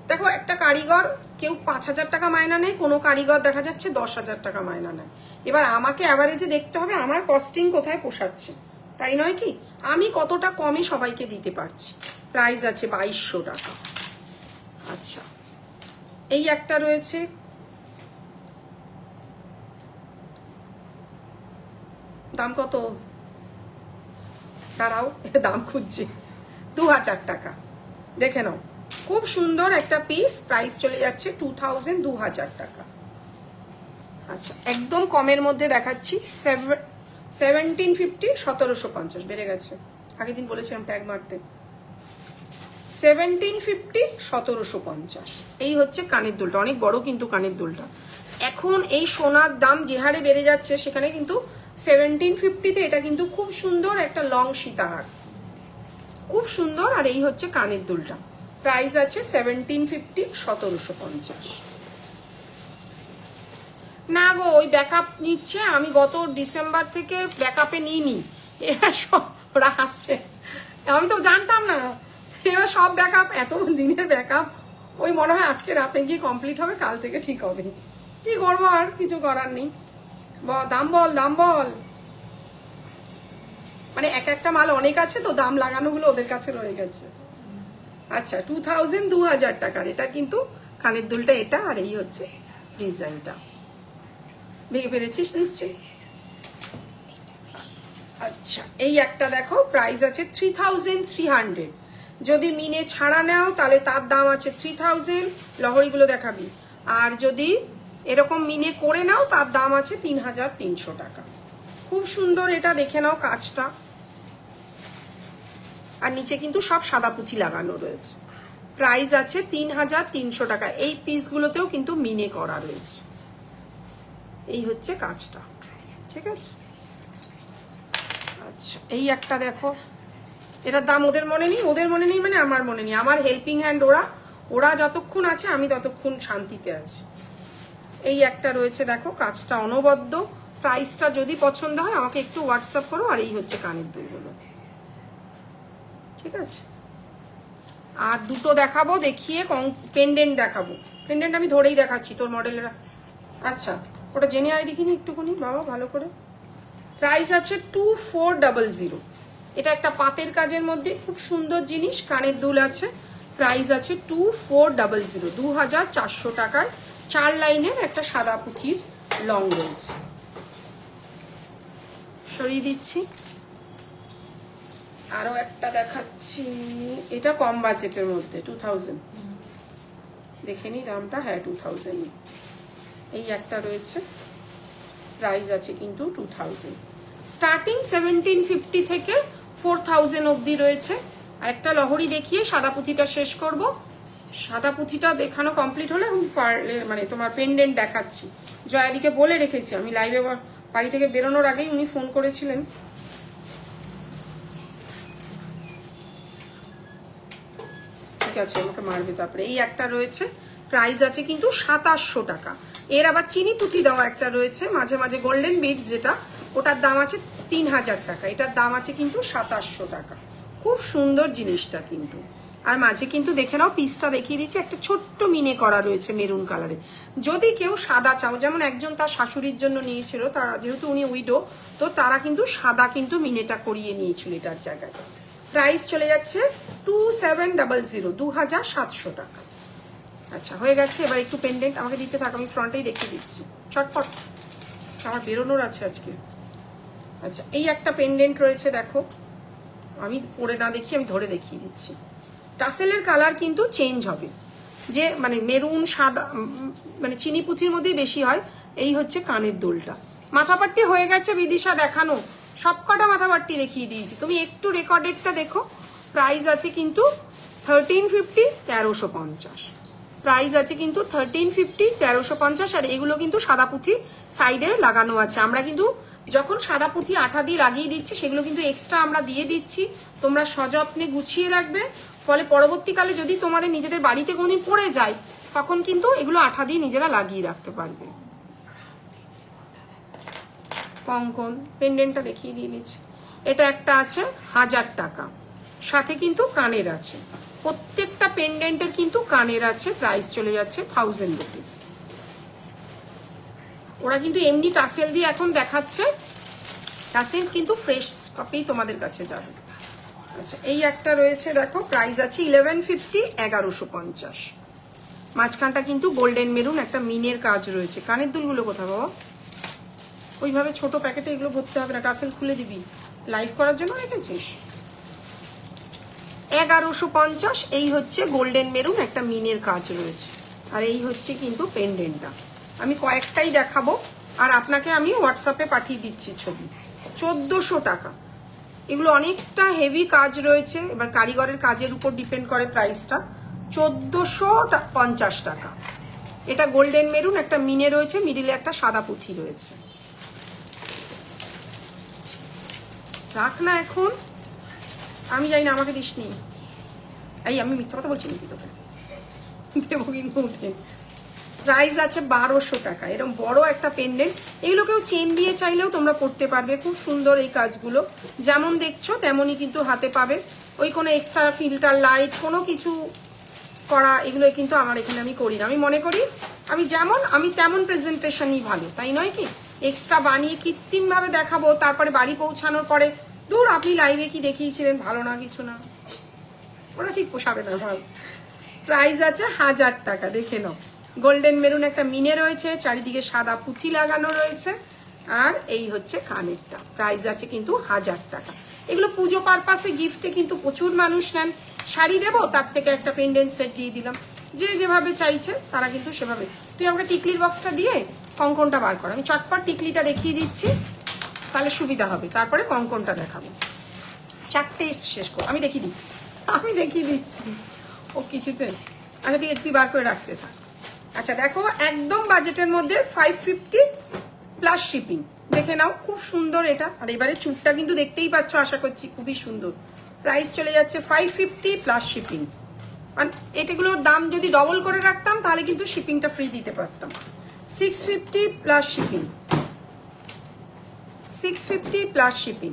দেখো একটা কারিগর, কেউ 5000 টাকা মায়না নেয়, কোনো কারিগর দেখা যাচ্ছে 10,000 টাকা মায়না নেয়। এবার আমাকে অ্যাভারেজে দেখতে হবে আমার কস্টিং কোথায় পোষাচ্ছে, তাই নয় কি? আমি কতটা কমে সবাইকে দিতে পারছি। প্রাইস আছে 2200 টাকা। আচ্ছা এই একটা রয়েছে, দাম কত দাঁড়াও, দাম খুঁজছি, 2000 টাকা। দেখে নাও, খুব সুন্দর একটা পিস, প্রাইস চলে যাচ্ছে 2000, 2000 টাকা। আচ্ছা একদম কমের মধ্যে দেখাচ্ছি, 1750, 1750, বেড়ে গেছে, আগের দিন বলেছিলাম ট্যাগ মারতে। 1750, 1750। এই হচ্ছে কানের দুলটা, অনেক বড় কিন্তু কানের দুলটা। এখন এই সোনার দাম যে হারে বেড়ে যাচ্ছে, সেখানে কিন্তু 1750-তে এটা কিন্তু খুব সুন্দর একটা লং সীতাহার, খুব সুন্দর। আর এই হচ্ছে কানের দুলটা, প্রাইস আছে 1750, 1750। না গো, ওই ব্যাকআপ নিচ্ছে, আমি গত ডিসেম্বর থেকে ব্যাকআপে নিইনি, এবার সব ওরা আসছে, আমি তো জানতাম না, এবার সব ব্যাকআপ, এত দিনের ব্যাকআপ ওই মনে হয় আজকে রাতে গিয়ে কমপ্লিট হবে, কাল থেকে ঠিক হবে, কি করবো, আর কিছু করার নেই। দাম বল, দাম বল, মানে এক একটা মাল অনেক আছে তো, দাম লাগানোগুলো ওদের কাছে রয়ে গেছে। আচ্ছা 2000, 2000 টাকার এটা কিন্তু কানের দুলটা এটা, আর এই হচ্ছে ডিজাইনটা, ভেঙে ফেলেছিস নিশ্চয়ই। আচ্ছা এই একটা দেখো, প্রাইস আছে 3300, যদি মিনে ছাড়া নাও তাহলে তার দাম আছে 3000, লহরিগুলো দেখাবি, আর যদি এরকম মিনে করে নাও তার দাম আছে 3300 টাকা। খুব সুন্দর, এটা দেখে নাও কাজটা, আর নিচে কিন্তু সব সাদা পুঁথি লাগানো রয়েছে। প্রাইস আছে 3300 টাকা। এই পিসগুলোতেও কিন্তু মিনে করা রয়েছে। এই হচ্ছে কাজটা, ঠিক আছে। আচ্ছা এই একটা দেখো, এটার দাম ওদের মনে নেই, ওদের মনে নেই মানে আমার মনে নেই, আমার হেল্পিং হ্যান্ড ওরা যতক্ষণ আছে আমি ততক্ষণ শান্তিতে আছি। এই একটা রয়েছে দেখো, কাজটা অনবদ্য। প্রাইসটা যদি পছন্দ হয় আমাকে একটু হোয়াটসঅ্যাপ করো। আর এই হচ্ছে কানের দুলগুলো, ঠিক আছে। আর দুটো দেখাবো, দেখিয়ে পেন্ডেন্ট দেখাবো। পেন্ডেন্ট আমি ধরেই দেখাচ্ছি তোর মডেলের। আচ্ছা ওটা জেনে আয় দেখিনি একটুখানি বাবা ভালো করে। প্রাইস আছে 2400। এটা একটা পাতের কাজের মধ্যে খুব সুন্দর জিনিস, কানের দুল আছে। প্রাইস আছে 2400, 2400 টাকার। 4 লাইনের একটা সাদা পুঁথির লং রয়েছে। সরিয়ে দিচ্ছি। আরো একটা দেখাচ্ছি, এটা কম বাজেটের মধ্যে 2000, দেখে নি দামটা, হ্যাঁ 2000। এই একটা রয়েছে, প্রাইস আছে কিন্তু 2000। স্টার্টিং 1750 থেকে 4000 অবধি রয়েছে। আর একটা লহরি দেখিয়ে সাদা পুঁথিটা শেষ করব। সাদা পুঁথিটা দেখানো কমপ্লিট হলে আমি মানে তোমার পেন্ডেন্ট দেখাচ্ছি। জয়াদিকে বলে রেখেছি আমি, লাইভে বাড়ি থেকে বেরোনোর আগেই উনি ফোন করেছিলেন। ঠিক আছে, আমাকে মারবে তারপরে। এই একটা রয়েছে, প্রাইস আছে কিন্তু 2700 টাকা। এর আবার চিনি পুঁথি দেওয়া একটা রয়েছে মাঝে মাঝে, গোল্ডেন বিটস যেটা, ওটার দাম আছে 3000 টাকা। এটার দাম আছে কিন্তু 2700 টাকা। খুব সুন্দর জিনিসটা কিন্তু। আর মাঝে কিন্তু দেখে নাও, পিসটা দেখিয়ে দিচ্ছি, একটা ছোট্ট মিনে করা রয়েছে মেরুন কালারে। যদি কেউ সাদা চাও, যেমন একজন তার শাশুড়ির জন্য নিয়েছিল, তারা যেহেতু উনি উইডো, তো তারা কিন্তু সাদা কিন্তু মিনেটা করিয়ে নিয়েছিল এটার জায়গায়। প্রাইস চলে যাচ্ছে 2700, 2700 টাকা। আচ্ছা হয়ে গেছে। এবার একটু পেন্ডেন্ট আমাকে দিতে থাক, আমি ফ্রন্টেই দেখিয়ে দিচ্ছি চটপট, আমার বেরোনোর আছে আজকে। আচ্ছা এই একটা পেন্ডেন্ট রয়েছে দেখো, আমি পরে না দেখি আমি ধরে দেখিয়ে দিচ্ছি। টাসেলের কালার কিন্তু চেঞ্জ হবে, যে মানে মেরুন সাদা, মানে চিনি পুঁথির মধ্যেই বেশি হয়। এই হচ্ছে কানের দুলটা। মাথাপাট্টি হয়ে গেছে বিদিশা দেখানো, সবকটা মাথাপাট্টি দেখিয়ে দিয়েছি, তুমি একটু রেকর্ডেডটা দেখো। প্রাইস আছে কিন্তু 1350, 1350। প্রাইস আছে কিন্তু 1350, 1350। আর এগুলো কিন্তু সাদা পুঁথি সাইডে লাগানো আছে। আমরা কিন্তু যখন সাদা পুঁথি আঠা দিয়ে লাগিয়ে দিচ্ছি, সেগুলো কিন্তু এক্সট্রা আমরা দিয়ে দিচ্ছি। তোমরা সযত্নে গুছিয়ে রাখবে, ফলে পরবর্তীকালে যদি তোমাদের নিজেদের বাড়িতে কোনোদিন পড়ে যায়, তখন কিন্তু এগুলো আঠা দিয়ে নিজেরা লাগিয়ে রাখতে পারবে। কঙ্কন পেন্ডেন্টটা দেখিয়ে দিয়ে দিচ্ছি। এটা একটা আছে 1000 টাকা, সাথে কিন্তু কানের আছে। প্রত্যেকটা পেন্ডেন্টের কিন্তু কানের আছে। প্রাইস চলে যাচ্ছে 1000 রুপিস। ওরা কিন্তু এমনি টাসেল দিয়ে এখন দেখাচ্ছে, টাসেল কিন্তু ফ্রেশ কপি তোমাদের কাছে যাবে। আচ্ছা এই একটা রয়েছে দেখো, প্রাইস আছে 1150, 1150। মাঝখানটা কিন্তু গোল্ডেন মেরুন একটা মিনের কাজ রয়েছে। কানের দুলগুলো কোথায় বাবা? ওইভাবে ছোট প্যাকেটে এগুলো ভরতে হবে না, টাসেল খুলে দিবি। লাইভ করার জন্য রেখেছিস। 1150। এই হচ্ছে গোল্ডেন মেরুন একটা মিনের কাজ রয়েছে। আর এই হচ্ছে কিন্তু পেন্ডেন্টটা। আমি কয়েকটাই দেখাবো, আর আপনাকে আমি হোয়াটসঅ্যাপে পাঠিয়ে দিচ্ছি ছবি। 1400 টাকা। এগুলো অনেকটা হেভি কাজ রয়েছে, এবার কারিগরের কাজের উপর ডিপেন্ড করে প্রাইসটা। 1450 টাকা। এটা গোল্ডেন মেরুন একটা মিনে রয়েছে, মিডিলে একটা সাদা পুঁথি রয়েছে। রাখ না এখন, আমি জানি না, আমাকে দিস নি। এই আমি মিথ্যা কথা বলছি নাকি তোকে? দেবো কিন্তু উঠে। প্রাইস আছে 1200 টাকা। এরকম বড় একটা পেন্ডেন্ট, এগুলো কেউ চেন দিয়ে চাইলেও তোমরা পড়তে পারবে। খুব সুন্দর এই কাজগুলো, যেমন দেখছো তেমনই কিন্তু হাতে পাবে। ওই কোনো এক্সট্রা ফিল্টার লাইট কোনো কিছু করা এগুলো কিন্তু আমার এখানে আমি করি না। আমি মনে করি আমি যেমন আমি তেমন প্রেজেন্টেশনই ভালো, তাই নয় কি? এক্সট্রা বানিয়ে কৃত্রিমভাবে দেখাবো, তারপরে বাড়ি পৌঁছানোর পরে দূর আপনি লাইভে কি দেখিয়েছিলেন, ভালো না কিছু না, ওরা ঠিক পোষাবে না ভালো। প্রাইস আছে 1000 টাকা। দেখে নাও, গোল্ডেন মেরুন একটা মিনে রয়েছে, চারিদিকে সাদা পুঁথি লাগানো রয়েছে, আর এই হচ্ছে কানেরটা। প্রাইস আছে কিন্তু 1000 টাকা। এগুলো পুজো পারপাসে গিফটে কিন্তু প্রচুর মানুষ নেন। শাড়ি দেবো, তার থেকে একটা পেন্ডেন্ট সেট দিয়ে দিলাম, যে যেভাবে চাইছে তারা কিন্তু সেভাবে। তুই আমাকে টিকলির বক্সটা দিয়ে কঙ্কনটা বার কর, আমি চটপট টিকলিটা দেখিয়ে দিচ্ছি, তাহলে সুবিধা হবে, তারপরে কঙ্কনটা দেখাবো। 4টে শেষ কর, আমি দেখিয়ে দিচ্ছি, আমি দেখিয়ে দিচ্ছি। ও কিছুতে আচ্ছা ঠিক আছে, তুই বার করে রাখতে থাক। আচ্ছা দেখো, একদম বাজেটের মধ্যে 550 প্লাস শিপিং। দেখে নাও, খুব সুন্দর এটা। আর এবারে চুটটা কিন্তু দেখতেই পাচ্ছ, আশা করছি খুবই সুন্দর। প্রাইস চলে যাচ্ছে 550 প্লাস শিপিং। আর এটাগুলোর দাম যদি ডবল করে রাখতাম তাহলে কিন্তু শিপিংটা ফ্রি দিতে পারতাম। 650 প্লাস শিপিং, 650 প্লাস শিপিং।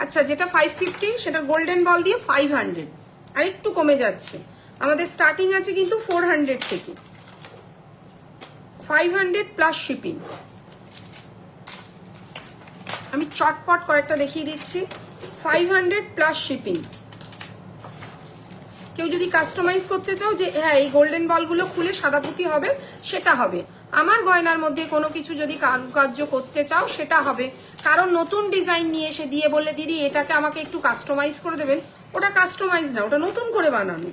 আচ্ছা, যেটা 550 সেটা গোল্ডেন বল দিয়ে 500, আর একটু কমে যাচ্ছে। আমাদের স্টার্টিং আছে কিন্তু 400 থেকে। 500 প্লাস শিপিং। আমি চটপট কয়েকটা দেখিয়ে দিচ্ছি। 500 প্লাস শিপিং। কেউ যদি কাস্টমাইজ করতে চাও যে হ্যাঁ এই গোল্ডেন বলগুলো খুলে সাদা পুঁতি হবে, সেটা হবে। আমার গয়নার মধ্যে কোনো কিছু যদি কারুকার্য করতে চাও সেটা হবে। কারণ নতুন ডিজাইন নিয়ে এসে দিয়ে বললে দিদি এটাকে আমাকে একটু কাস্টমাইজ করে দেবেন, ওটা কাস্টমাইজ না, ওটা নতুন করে বানানো।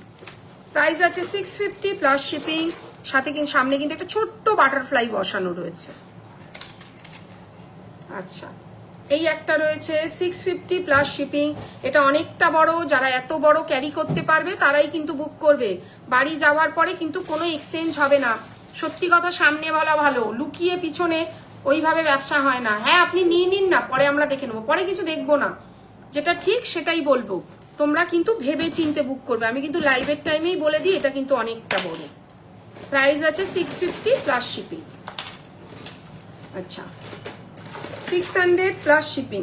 প্রাইস আছে 650 প্লাস শিপিং। সাথে কিন্তু সামনে কিন্তু একটা ছোট্ট বাটারফ্লাই বসানো রয়েছে। আচ্ছা, এই একটা রয়েছে 650 প্লাস শিপিং। এটা অনেকটা বড়, যারা এত বড় ক্যারি করতে পারবে তারাই কিন্তু বুক করবে। বাড়ি যাওয়ার পরে কিন্তু কোনো এক্সচেঞ্জ হবে না। সত্যি কথা সামনে বলা ভালো, লুকিয়ে পিছনে ওইভাবে ব্যবসা হয় না। হ্যাঁ আপনি নিয়ে নিন না, পরে আমরা দেখে নেবো, পরে কিছু দেখবো না, যেটা ঠিক সেটাই বলবো। তোমরা কিন্তু ভেবে চিনতে বুক করবে। আমি কিন্তু লাইভের টাইমেই বলে দিই এটা কিন্তু অনেকটা বড়। প্রাইস আছে 650 প্লাস শিপিং। আচ্ছা, 600 প্লাস শিপিং।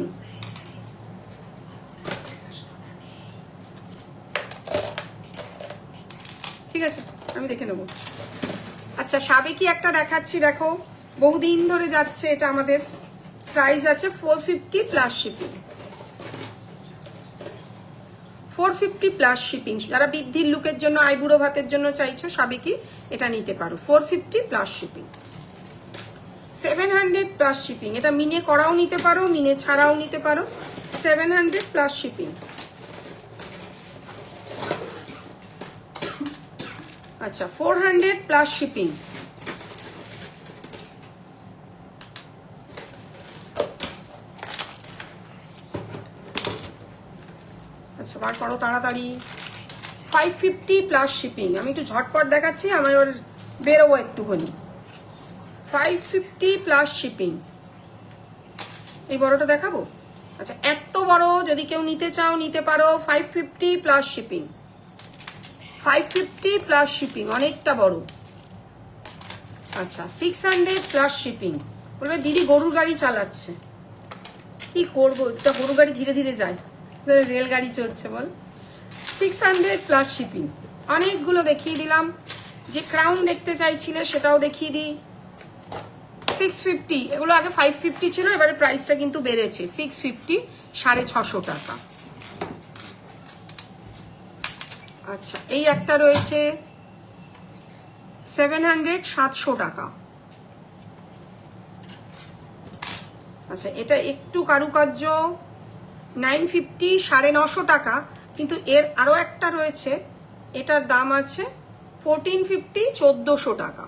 ঠিক আছে, আমি দেখে নেব। আচ্ছা, সাবেকি একটা দেখাচ্ছি, দেখো বহুদিন ধরে যাচ্ছে এটা আমাদের। প্রাইস আছে 450 প্লাস শিপিং। 450 plus shipping. যারা বৃদ্ধির লুকের জন্য, আইবুড়ো ভাতের জন্য চাইছো সাবেকি, এটা নিতে পারো। 450 প্লাস শিপিং। 700 plus shipping. এটা মিনে করাও নিতে পারো, মিনে ছাড়াও নিতে পারো। 700 প্লাস শিপিং। আচ্ছা, 400 প্লাস শিপিং। আচ্ছা, বার করো তাড়াতাড়ি। 550 প্লাস শিপিং। আমি একটু ঝটপট দেখাচ্ছি, আমার এবার বেরোবো একটুখানি। 550 প্লাস শিপিং। এই বড়টা দেখাবো। আচ্ছা, এত বড় যদি কেউ নিতে চাও নিতে পারো। 550 প্লাস শিপিং। 550 প্লাস শিপিং, অনেকটা বড়। আচ্ছা, 600 প্লাস শিপিং। বলবে দিদি গরুর গাড়ি চালাচ্ছে, কি করবো, এটা গরুর গাড়ি ধীরে ধীরে যায়, রেলগাড়ি চলছে বল। 600 প্লাস শিপিং। অনেকগুলো দেখিয়ে দিলাম। যে ক্রাউন দেখতে চাইছিলে সেটাও দেখিয়ে দিই। 650। এগুলো আগে 550 ছিল, এবারে প্রাইসটা কিন্তু বেড়েছে। 650, 650 টাকা। আচ্ছা, এই একটা রয়েছে 700, 700 টাকা। আচ্ছা, এটা একটু কারুকার্য, 950, 950 টাকা। কিন্তু এর আরো একটা রয়েছে, এটার দাম আছে 1450, 1400 টাকা।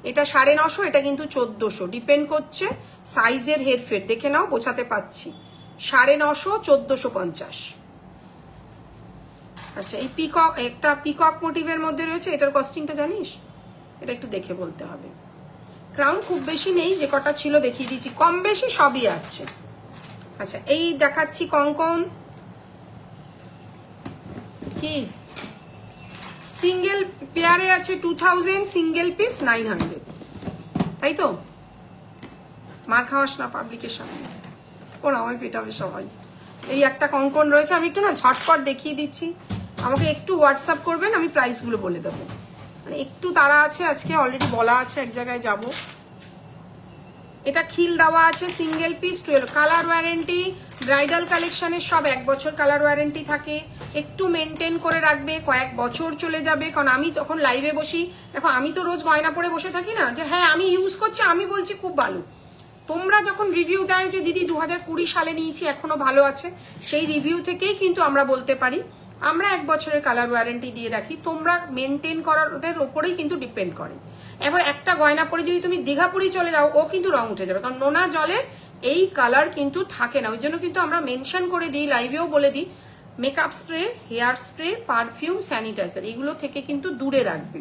এটা 950, এটা কিন্তু 1400, ডিপেন্ড করছে সাইজের হেরফের। দেখে নাও, বোঝাতে পারছি। 950, 1450। আচ্ছা, এই পিকক, একটা পিকক মোটিভের মধ্যে রয়েছে, এটার কস্টিংটা জানিস? এটা একটু দেখে বলতে হবে। ক্রাউন খুব বেশি নেই, যে কটা ছিল দেখিয়ে দিচ্ছি, কম বেশি সবই আছে। আচ্ছা, এই দেখাচ্ছি কঙ্কন। কি সিঙ্গেল পেয়ারে আছে 2000, সিঙ্গেল পিস 900, তাই তো? মার খাওয়াস না পাবলিকেশন, ওরা আমায় পেটাবে সবাই। এই একটা কঙ্কন রয়েছে, আমি একটু না ঝটপট দেখিয়ে দিচ্ছি, আমাকে একটু হোয়াটসঅ্যাপ করবেন, আমি প্রাইসগুলো বলে দেবো, মানে একটু তাড়া আছে আজকে, অলরেডি বলা আছে এক জায়গায় যাব। এটা খিল দেওয়া আছে, single piece 12, colour warranty, bridal কালেকশনের সব 1 বছর কালার ওয়ারেন্টি থাকে, একটু মেনটেন করে রাখবে, কয়েক বছর চলে যাবে। কারণ আমি তখন লাইভে বসি, দেখো আমি তো রোজ গয়না পরে বসে থাকি না, যে হ্যাঁ আমি ইউজ করছি, আমি বলছি খুব ভালো। তোমরা যখন রিভিউ দেয় যে দিদি 2020 সালে নিয়েছি এখনো ভালো আছে, সেই রিভিউ থেকেই কিন্তু আমরা বলতে পারি। আমরা 1 বছরের কালার ওয়ারেন্টি দিয়ে রাখি, তোমরা মেনটেন করার ওপরেই কিন্তু ডিপেন্ড করে। এবার একটা গয়না পরে যদি তুমি দীঘাপুরি চলে যাও, ও কিন্তু রং উঠে যাবে, কারণ নোনা জলে এই কালার কিন্তু থাকে না। ওই জন্য কিন্তু আমরা মেনশন করে দিই, লাইভেও বলে দিই, makeup spray, hair spray, perfume, sanitizer এগুলো থেকে কিন্তু দূরে রাখবে।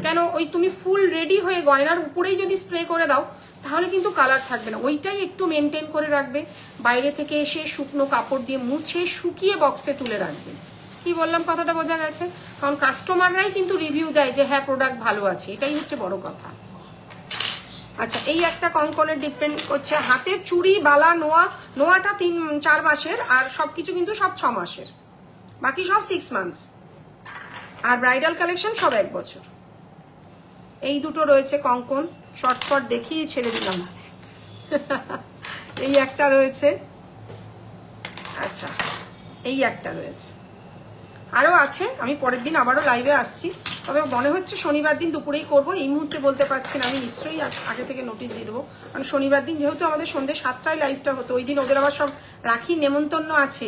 কেন, ওই তুমি ফুল রেডি হয়ে গয়নার উপরেই যদি স্প্রে করে দাও তাহলে কিন্তু কালার থাকবে না, ওইটাই একটু মেনটেন করে রাখবে। বাইরে থেকে এসে শুকনো কাপড় দিয়ে মুছে শুকিয়ে বক্সে তুলে রাখবে। কি বললাম, কথাটা বোঝা গেছে? কারণ কাস্টমাররাই কিন্তু রিভিউ দেয় যে হ্যাঁ প্রোডাক্ট ভালো আছে, এটাই হচ্ছে বড় কথা। আচ্ছা, এই একটা কঙ্কনের ডিপেন্ড করছে, হাতের চুড়ি, বালা, নোয়াটা 3-4 মাসের, আর সবকিছু কিন্তু সব 6 মাসের, বাকি সব 6 মান্থস, আর ব্রাইডাল কালেকশন সব 1 বছর। এই দুটো রয়েছে কঙ্কন, শর্টকট দেখিয়ে ছেড়ে দিলাম। এই একটা রয়েছে, আচ্ছা এই একটা রয়েছে, আরও আছে, আমি পরের দিন আবারও লাইভে আসছি, তবে মনে হচ্ছে শনিবার দিন দুপুরেই করব, এই মুহূর্তে বলতে পারছি না, আমি নিশ্চয়ই আগে থেকে নোটিশ দিয়ে দেবো। কারণ শনিবার দিন যেহেতু আমাদের সন্ধ্যে 7টায় লাইভটা হতো, ওই দিন ওদের আবার সব রাখি নেমন্তন্ন আছে,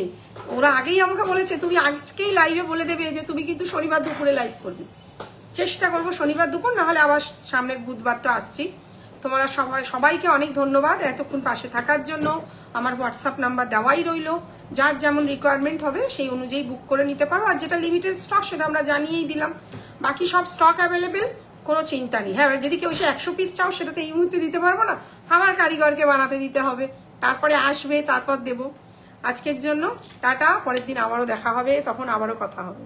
ওরা আগেই আমাকে বলেছে তুমি আজকেই লাইভে বলে দেবে যে তুমি কিন্তু শনিবার দুপুরে লাইভ করবে। চেষ্টা করবো শনিবার দুপুর, না হলে আবার সামনের বুধবারটা আসছি। তোমরা সবাইকে অনেক ধন্যবাদ এতক্ষণ পাশে থাকার জন্য। আমার হোয়াটসঅ্যাপ নাম্বার দেওয়াই রইলো, যার যেমন রিকোয়ারমেন্ট হবে সেই অনুযায়ী বুক করে নিতে পারো। আর যেটা লিমিটেড স্টক সেটা আমরা জানিয়েই দিলাম, বাকি সব স্টক অ্যাভেলেবেল, কোনো চিন্তা নেই। হ্যাঁ, যদি কেউ সে 100 পিস চাও সেটা তো এই মুহূর্তে দিতে পারবো না, আমার কারিগরকে বানাতে দিতে হবে, তারপরে আসবে, তারপর দেবো। আজকের জন্য টাটা, পরের দিন আবারও দেখা হবে, তখন আবারও কথা হবে।